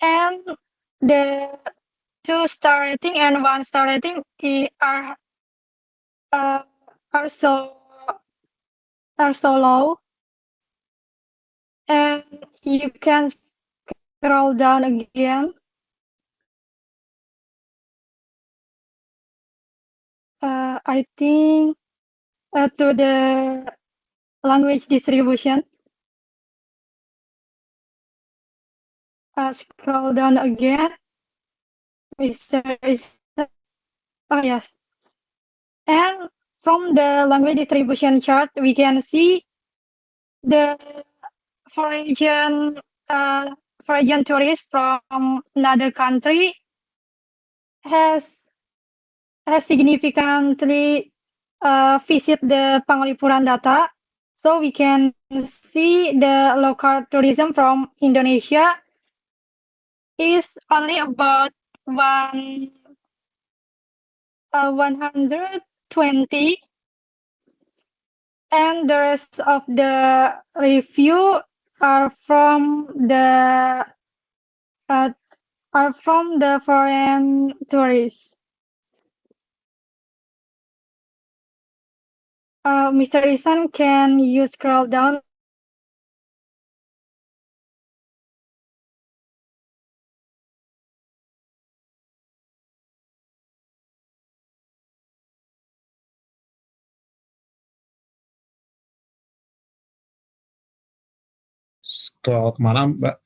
and the 2-star rating and 1-star rating are uh, are so low, and you can scroll down again. I think to the language distribution. Scroll down again. Mr. Oh yes. And from the language distribution chart, we can see the foreign tourists from another country has significantly visit the Panglipuran data. So we can see the local tourism from Indonesia is only about 120, and the rest of the review are from the foreign tourists. Mr. Isan, can you scroll down? Scroll kemana, Mbak?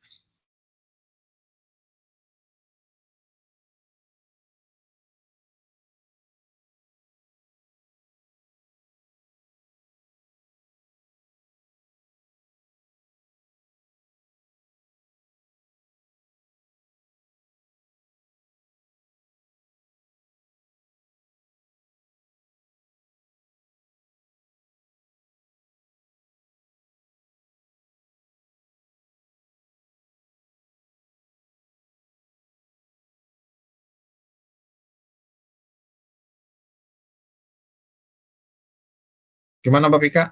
Gimana Mbak Vika?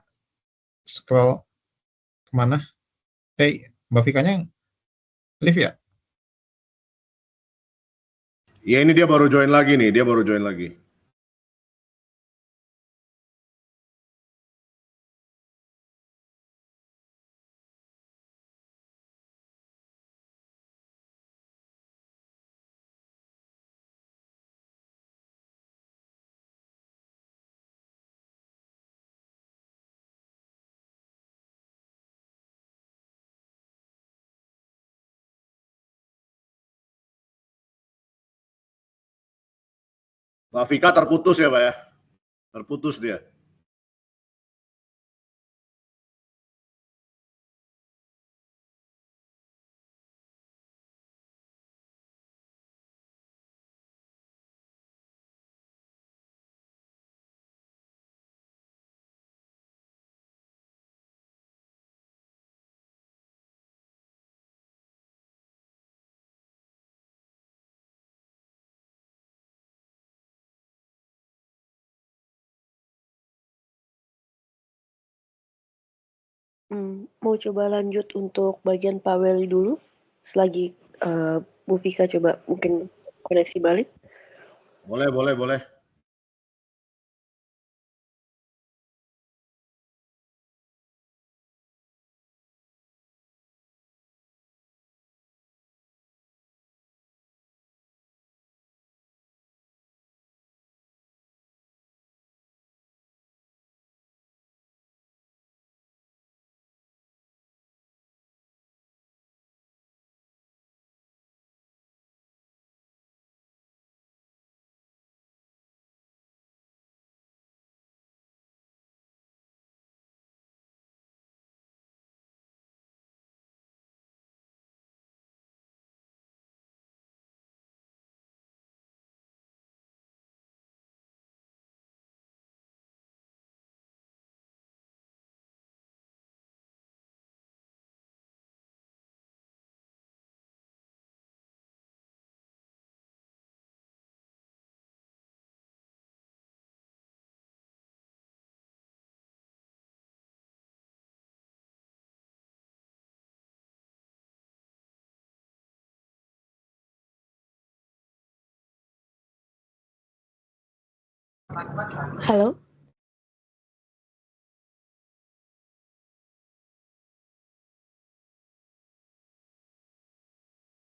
Scroll kemana? Mbak Vikanya live ya? Ya ini dia baru join lagi nih, dia baru join lagi. Mbak Vika terputus ya Pak ya? Terputus dia. Mau coba lanjut untuk bagian Pak Welly dulu, selagi Bu Vika coba mungkin koneksi balik. Boleh. Halo?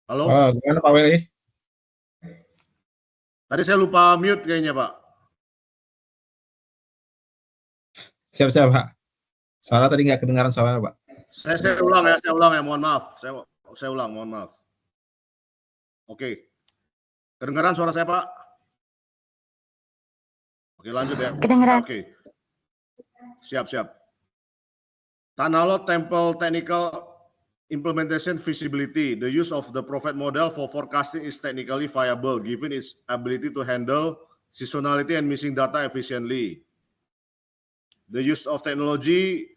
Halo? Gimana Pak Welly? Tadi saya lupa mute kayaknya, Pak. Siap-siap Pak. Soalnya tadi nggak kedengaran suara Pak. Saya ulang ya, mohon maaf. Saya ulang, mohon maaf. Oke. Kedengaran suara saya, Pak? Oke, lanjut ya. Kedengeran. Oke. Siap. Tanalot Temple Technical Implementation Feasibility. The use of the Prophet model for forecasting is technically viable given its ability to handle seasonality and missing data efficiently. The use of technology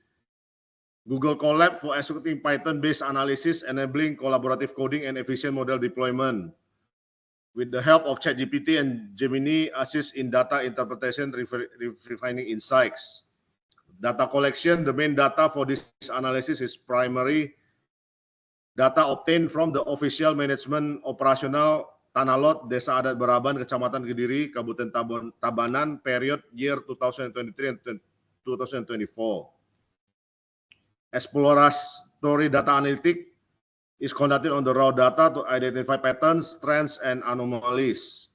Google Colab for executing Python-based analysis, enabling collaborative coding and efficient model deployment. With the help of ChatGPT and Gemini, assist in data interpretation, refining insights. Data collection, the main data for this analysis is primary data obtained from the official management operational Tanalot, Desa Adat Baraban, Kecamatan Kediri, Kabupaten Tabanan, period year 2023 and 2024. Exploratory data analytic is conducted on the raw data to identify patterns, trends, and anomalies.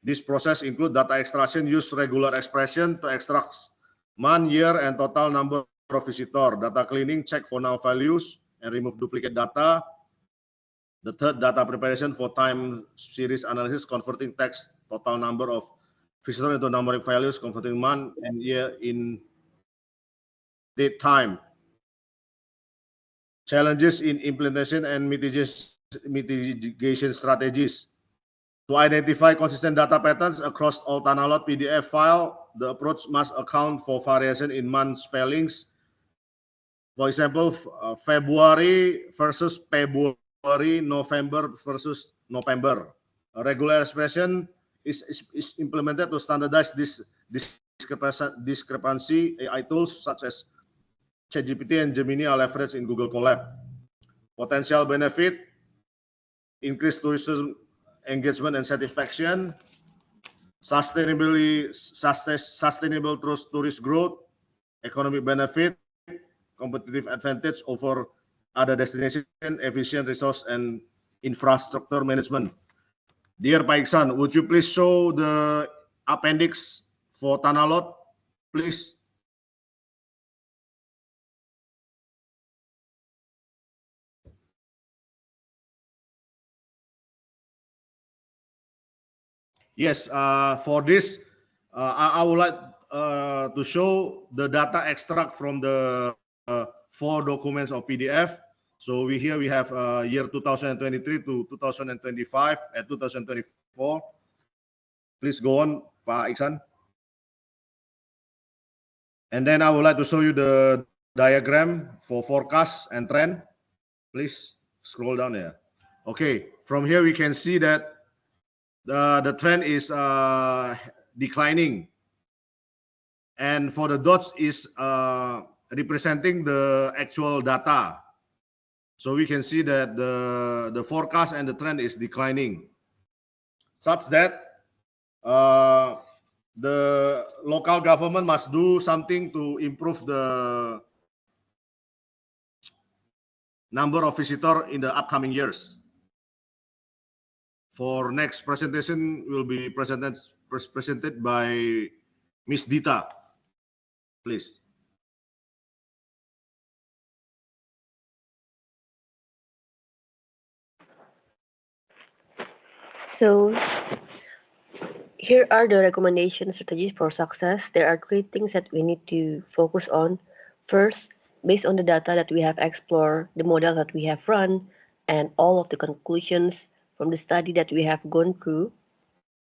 This process includes data extraction, use regular expression to extract month, year, and total number of visitors. Data cleaning, check for null values, and remove duplicate data. The third, data preparation for time series analysis, converting text total number of visitors into numeric values, converting month and year in date time. Challenges in implementation and mitigation strategies. To identify consistent data patterns across all Tanalot PDF file, the approach must account for variation in month spellings. For example, February versus February, November versus November. A regular expression is implemented to standardize this discrepancy. AI tools such as ChatGPT and Gemini are leveraged in Google Colab. Potential benefit, increased tourism engagement and satisfaction, sustainable tourist growth, economic benefit, competitive advantage over other destinations, efficient resource and infrastructure management. Dear Pak Iksan, would you please show the appendix for Tanalot, please? Yes, for this, I would like to show the data extract from the 4 documents of PDF. So here we have year 2023 to 2025 and 2024. Please go on, Pak Iksan. And then I would like to show you the diagram for forecast and trend. Please scroll down there. Okay, from here we can see that the trend is declining, and for the dots is representing the actual data. So we can see that the forecast and the trend is declining, such that the local government must do something to improve the number of visitor in the upcoming years. For next presentation will be presented by Miss Dita, please. So here are the recommendation strategies for success. There are 3 things that we need to focus on. First, based on the data that we have explored, the model that we have run, and all of the conclusions from the study that we have gone through,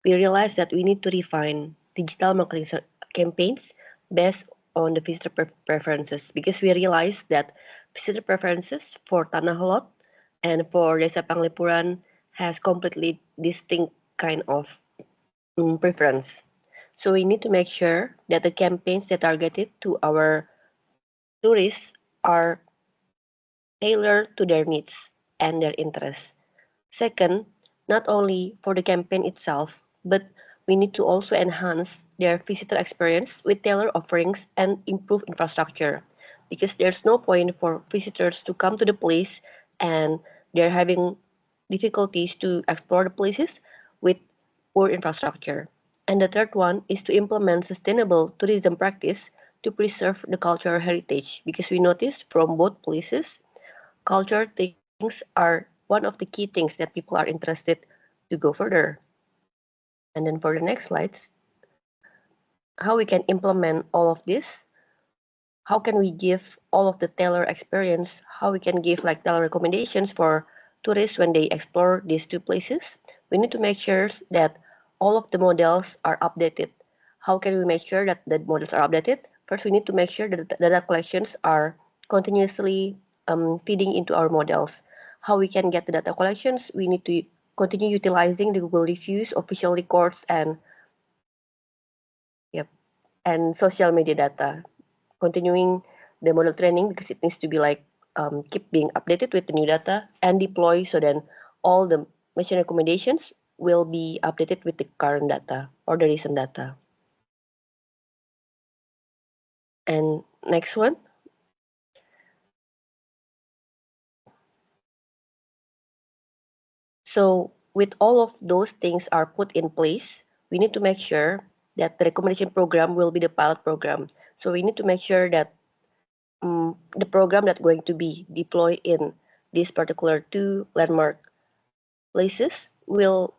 we realize that we need to refine digital marketing campaigns based on the visitor preferences, because we realize that visitor preferences for Tanah Lot and for Desa Panglipuran has completely distinct kind of preference. So we need to make sure that the campaigns that are targeted to our tourists are tailored to their needs and their interests. Second, not only for the campaign itself, but we need to also enhance their visitor experience with tailored offerings and improve infrastructure, because there's no point for visitors to come to the place and they're having difficulties to explore the places with poor infrastructure. And the third one is to implement sustainable tourism practice to preserve the cultural heritage, because we noticed from both places, culture things are one of the key things that people are interested to go further. And then for the next slides, how we can implement all of this, how can we give all of the tailored experience, how we can give like tailored recommendations for tourists when they explore these 2 places. We need to make sure that all of the models are updated. How can we make sure that the models are updated? First, we need to make sure that the data collections are continuously feeding into our models. How we can get the data collections? We need to continue utilizing the Google reviews, official records, and social media data. Continuing the model training, because it needs to be like keep being updated with the new data and deploy, so then all the mission recommendations will be updated with the current data or the recent data. And next one. So with all of those things are put in place, we need to make sure that the recommendation program will be the pilot program. So we need to make sure that the program that's going to be deployed in this particular 2 landmark places will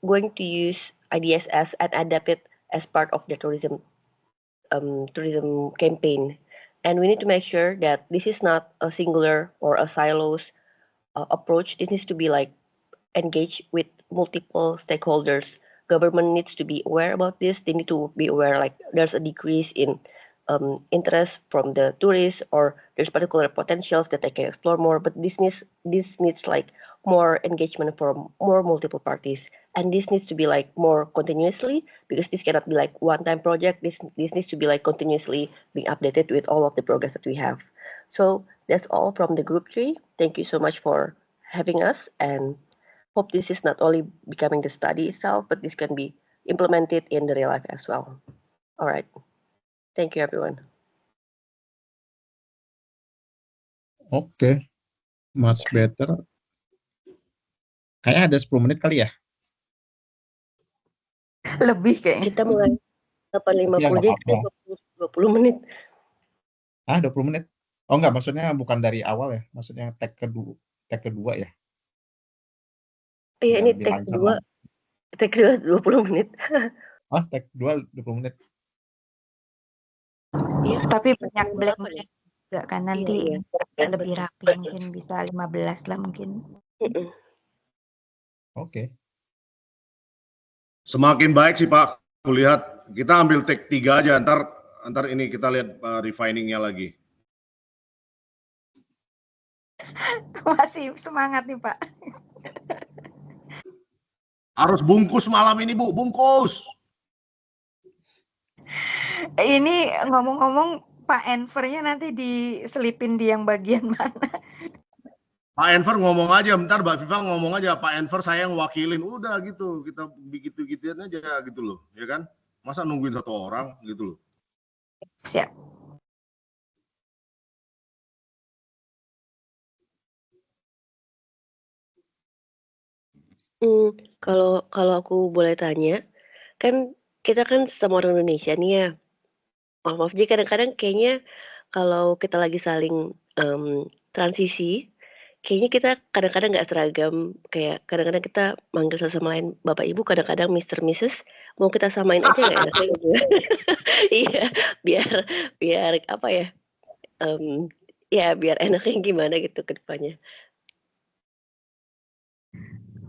going to use IDSS and adapt it as part of the tourism campaign. And we need to make sure that this is not a singular or a silos approach. This needs to be like engaged with multiple stakeholders. Government needs to be aware about this. They need to be aware like there's a decrease in interest from the tourists, or there's particular potentials that they can explore more. But this needs like more engagement from more multiple parties, and this needs to be like more continuously, because this cannot be like one-time project. This needs to be like continuously being updated with all of the progress that we have. So that's all from the group 3. Thank you so much for having us, and hope this is not only becoming the study itself, but this can be implemented in the real life as well. All right. Thank you, everyone. Oke, much better. Kayaknya ada 10 menit kali ya? Lebih kayaknya. Kita mulai 8.50, jadi 20 menit. 20 menit? Oh enggak, maksudnya bukan dari awal ya, maksudnya tag kedua ya? Iya, ini tag kedua 20 menit. Oh, tag 2 20 menit. Iya, tapi banyak black menit juga kan, nanti iya. lebih rapi, mungkin bisa 15 lah mungkin. Oke. Semakin baik sih Pak, aku lihat kita ambil take 3 aja, ntar ini kita lihat refiningnya lagi. Masih semangat nih Pak. Harus bungkus malam ini Bu, bungkus. Ini ngomong-ngomong Pak Enver-nya nanti diselipin di yang bagian mana? Pak Enver ngomong aja, bentar Mbak Viva ngomong aja, Pak Enver saya yang wakilin, udah gitu, kita begitu-gituin aja gitu loh, ya kan? Masa nungguin satu orang gitu loh. Siap. Kalau aku boleh tanya, kan kita kan sama orang Indonesia nih ya. Maaf, jadi kadang-kadang kayaknya kalau kita lagi saling, transisi, kayaknya kita kadang-kadang nggak seragam, kayak kadang-kadang kita manggil satu sama lain Bapak, Ibu, kadang-kadang Mister, Misses, mau kita samain aja nggak enaknya gitu. Iya, biar biar apa ya, ya biar enaknya gimana gitu ke depannya.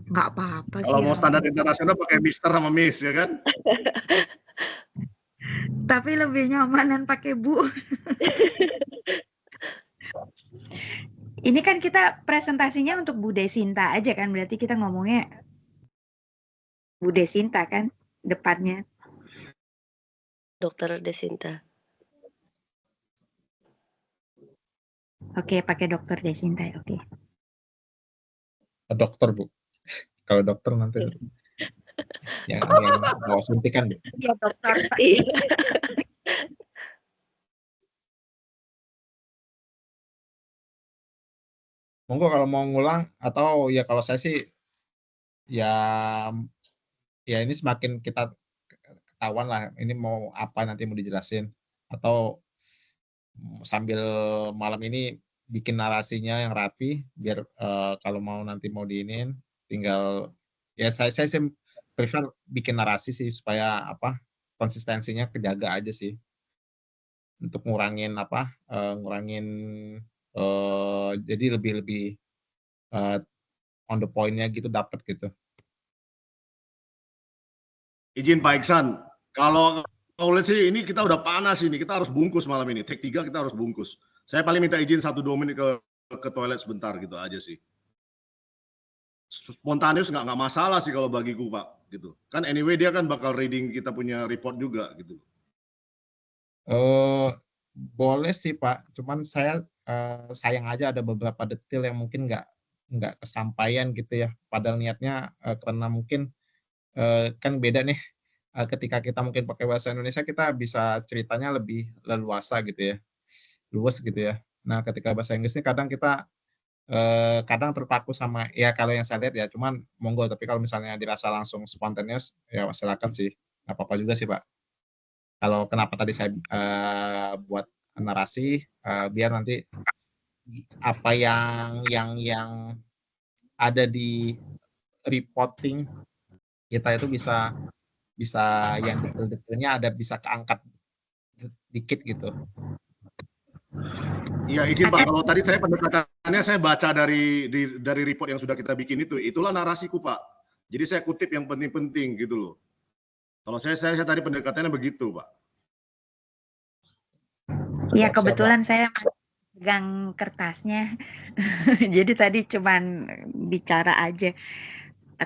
Nggak apa-apa Kalau sih. mau standar internasional pakai Mister sama Miss, ya kan? Tapi lebih nyamanan pakai Bu. Ini kan kita presentasinya untuk Bu Desinta aja kan, berarti kita ngomongnya Bu Desinta kan depannya. Dokter Desinta. Oke, pakai Dokter Desinta. Oke. Dokter, Bu. Kalau dokter nanti yang mau suntikan, Bu. Iya, dokter. Iya. Monggo kalau mau ngulang atau ya kalau saya sih ya ini semakin kita ketahuan lah ini mau apa nanti mau dijelasin atau sambil malam ini bikin narasinya yang rapi biar kalau mau nanti mau diinin tinggal ya saya sih prefer bikin narasi sih supaya apa konsistensinya kejaga aja sih untuk ngurangin apa ngurangin jadi lebih on the point-nya gitu dapat gitu. Izin Pak Iksan, kalau lihat sih ini kita udah panas ini, kita harus bungkus malam ini. Take 3 kita harus bungkus. Saya paling minta izin 1-2 menit ke toilet sebentar gitu aja sih. Spontaneous nggak masalah sih kalau bagiku Pak gitu. Kan anyway dia kan bakal reading kita punya report juga gitu. Boleh sih Pak, cuman saya sayang aja ada beberapa detail yang mungkin nggak kesampaian gitu ya. Padahal niatnya karena mungkin kan beda nih ketika kita mungkin pakai bahasa Indonesia kita bisa ceritanya lebih leluasa gitu ya, luas gitu ya. Nah ketika bahasa Inggris ini kadang kita kadang terpaku sama ya kalau yang saya lihat ya, cuman monggo tapi kalau misalnya dirasa langsung spontaneous ya silakan sih, nggak apa-apa juga sih Pak. Kalau kenapa tadi saya buat narasi biar nanti apa yang ada di reporting kita itu bisa yang detail-detailnya ada bisa keangkat dikit gitu. Iya izin Pak, kalau tadi saya pendekatannya saya baca dari report yang sudah kita bikin itu, itulah narasiku Pak. Jadi saya kutip yang penting-penting gitu loh. Kalau saya tadi pendekatannya begitu Pak. Iya, kebetulan saya pegang kertasnya. Jadi tadi cuman bicara aja.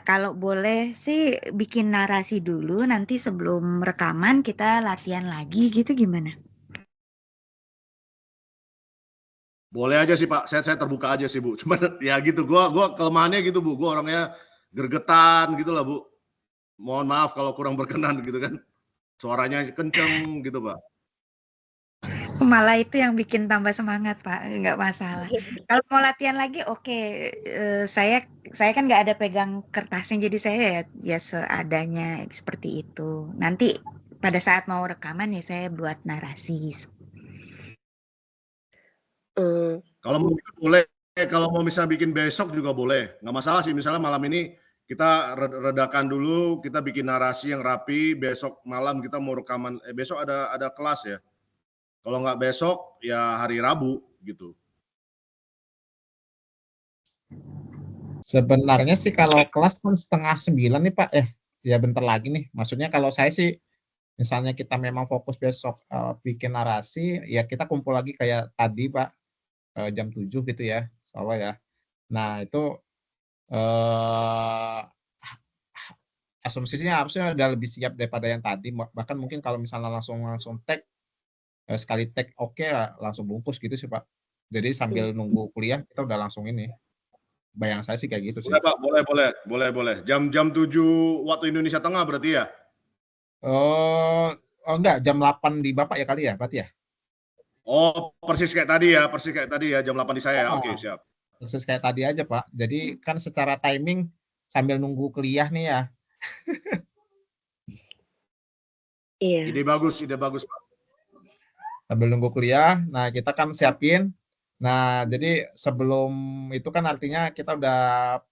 Kalau boleh sih bikin narasi dulu, nanti sebelum rekaman kita latihan lagi gitu gimana? Boleh aja sih Pak, saya terbuka aja sih Bu. Cuman ya gitu, gua kelemahannya gitu Bu, gua orangnya gergetan gitu lah Bu. Mohon maaf kalau kurang berkenan gitu kan. Suaranya kenceng gitu Pak. Malah itu yang bikin tambah semangat Pak, nggak masalah. Kalau mau latihan lagi oke. Saya kan nggak ada pegang kertasnya, jadi saya ya seadanya seperti itu. Nanti pada saat mau rekaman ya saya buat narasi. Kalau mau boleh, kalau mau misalnya bikin besok juga boleh, nggak masalah sih. Misalnya malam ini kita redakan dulu, kita bikin narasi yang rapi. Besok malam kita mau rekaman. Besok ada kelas ya. Kalau nggak besok ya hari Rabu gitu. Sebenarnya sih kalau kelas kan 8:30 nih Pak, ya bentar lagi nih. Maksudnya kalau saya sih misalnya kita memang fokus besok bikin narasi, ya kita kumpul lagi kayak tadi Pak, jam 7 gitu ya, insyaallah ya. Nah itu asumsinya harusnya udah lebih siap daripada yang tadi, bahkan mungkin kalau misalnya langsung tag sekali take oke langsung bungkus gitu sih Pak. Jadi sambil nunggu kuliah kita udah langsung ini. Bayang saya sih kayak gitu sih. Boleh Pak, boleh. Jam 7 waktu Indonesia Tengah berarti ya? Oh enggak, jam 8 di Bapak ya kali ya, berarti ya? Oh, persis kayak tadi ya, jam 8 di saya. Oke, siap. Persis kayak tadi aja Pak. Jadi kan secara timing sambil nunggu kuliah nih ya. Iya. Ide bagus Pak. Sambil nunggu kuliah, nah kita kan siapin. Nah, jadi sebelum itu kan artinya kita udah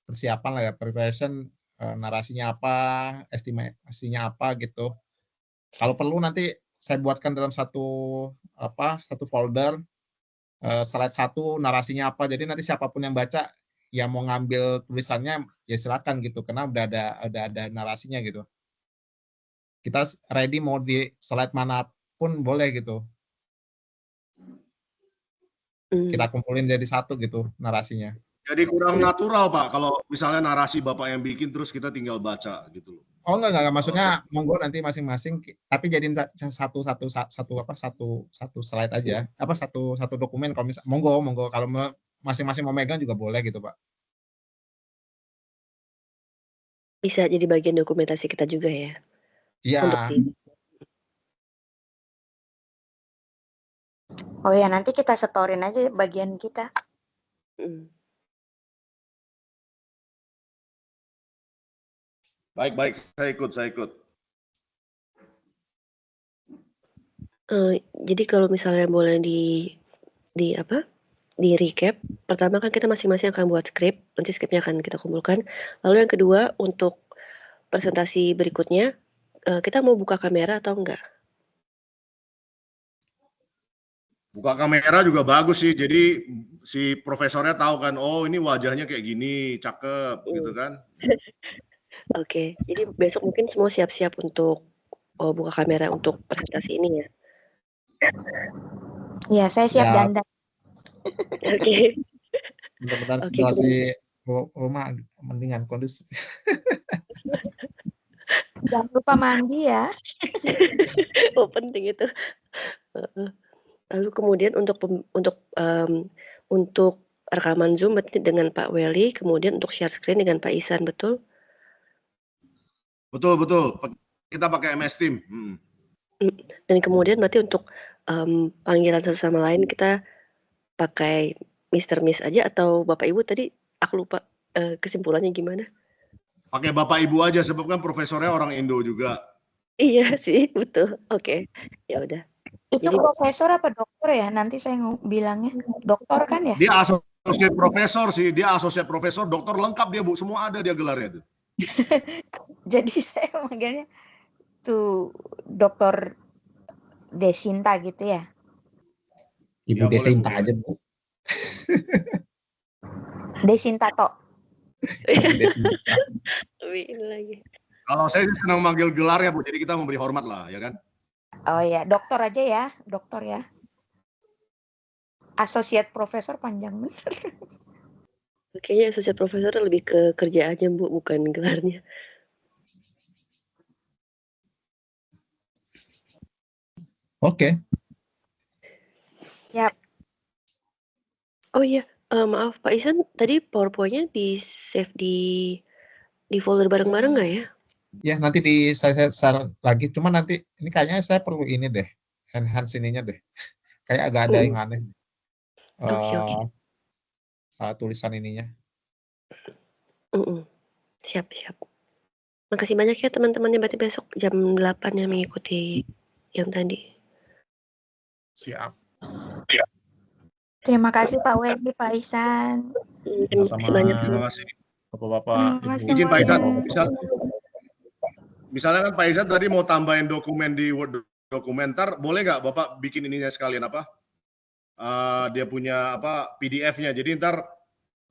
persiapan lah ya, preparation, narasinya apa, estimasinya apa gitu. Kalau perlu nanti saya buatkan dalam satu folder, slide 1 narasinya apa. Jadi nanti siapapun yang baca, yang mau ngambil tulisannya ya silakan gitu, karena udah ada narasinya gitu. Kita ready mau di slide manapun boleh gitu. Kita kumpulin jadi satu gitu narasinya. Jadi kurang natural Pak, kalau misalnya narasi Bapak yang bikin terus kita tinggal baca gitu loh. Oh enggak, maksudnya monggo nanti masing-masing, tapi jadiin satu slide aja, satu dokumen. Kalau misal monggo kalau masing-masing mau megang juga boleh gitu Pak. Bisa jadi bagian dokumentasi kita juga ya? Iya. Oh ya, nanti kita setorin aja bagian kita. Baik, saya ikut. Jadi kalau misalnya boleh di recap, pertama kan kita masing-masing akan buat skrip, nanti skripnya akan kita kumpulkan. Lalu yang kedua, untuk presentasi berikutnya, kita mau buka kamera atau enggak? Buka kamera juga bagus sih, jadi si profesornya tahu kan, oh ini wajahnya kayak gini, cakep gitu kan. Oke, jadi besok mungkin semua siap-siap untuk buka kamera untuk presentasi ini ya? Iya, saya siap dandan. Oke. Mudah-mudahan situasi rumah mendingan kondusif. Jangan lupa mandi ya. Oh, penting itu. Lalu kemudian untuk rekaman Zoom berarti dengan Pak Welly, kemudian untuk share screen dengan Pak Ihsan, betul? Betul. Kita pakai MS Team. Dan kemudian berarti untuk panggilan satu sama lain kita pakai Mr. Miss aja atau Bapak Ibu tadi? Aku lupa kesimpulannya gimana? Pakai Bapak Ibu aja, sebab kan profesornya orang Indo juga. Iya sih, betul. Oke, ya udah. Itu profesor apa dokter ya? Nanti saya bilangnya dokter kan ya? Dia associate profesor sih, dokter lengkap dia Bu, semua ada dia gelarnya tuh. Jadi saya manggilnya tuh Dokter Desinta gitu ya? Ibu ya, Desinta aja Bu. Desinta tok. Ini lagi. Kalau saya senang manggil gelarnya Bu, jadi kita memberi hormat lah, ya kan? Oh ya, dokter aja ya, dokter ya. Associate profesor panjang bener. Kayaknya associate profesor lebih ke kerjaannya Bu, bukan gelarnya. Oke. Yap. Oh iya, maaf Pak Ihsan, tadi PowerPoint-nya di-save di folder bareng-bareng nggak ya? Ya, nanti saya share lagi. Cuma nanti ini kayaknya saya perlu ini deh, enhance ininya deh. Kayak agak ada yang aneh. Tulisan ininya. Siap. Makasih banyak ya teman-temannya, berarti besok jam 8 ya mengikuti yang tadi. Siap. Terima kasih Pak Wendy, Pak Ihsan. Terima kasih banyak. Terima kasih Bapak-bapak, Ibu. Izin Pak Ihsan, misalnya kan Pak Ihsan tadi mau tambahin dokumen di Word dokumenter, boleh nggak Bapak bikin ininya sekalian apa? Dia punya apa PDF-nya. Jadi ntar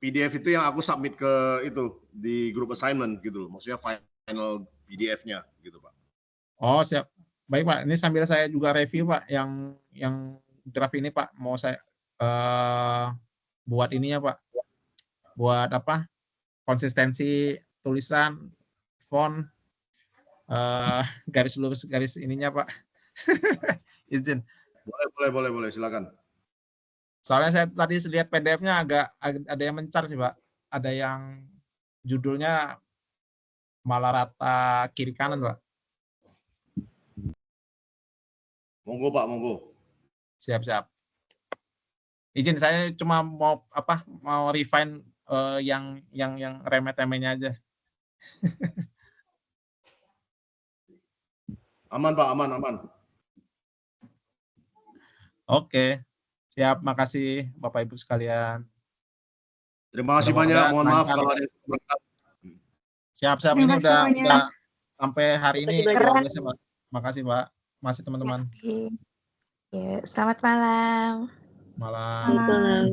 PDF itu yang aku submit ke itu di group assignment gitu loh. Maksudnya final PDF-nya gitu Pak. Oh siap. Baik Pak. Ini sambil saya juga review Pak yang draft ini Pak. Mau saya buat ininya Pak. Buat apa? Konsistensi tulisan, font, garis lurus garis ininya Pak. Izin. Boleh, silakan. Soalnya saya tadi lihat PDF-nya agak ada yang mencar sih, Pak. Ada yang judulnya malah rata kiri kanan, Pak. Monggo Pak, monggo. Siap. Izin, saya cuma mau refine yang remeh-temehnya aja. Aman Pak, aman. Oke, siap. Makasih Bapak Ibu sekalian. Terima kasih banyak. Mohon maaf kalau ada yang berkat. Siap. Terima Ini kasih banyak. udah sampai hari ini. Keren. Makasih Pak. Masih teman-teman. Ya, selamat malam. Malam. Selamat malam.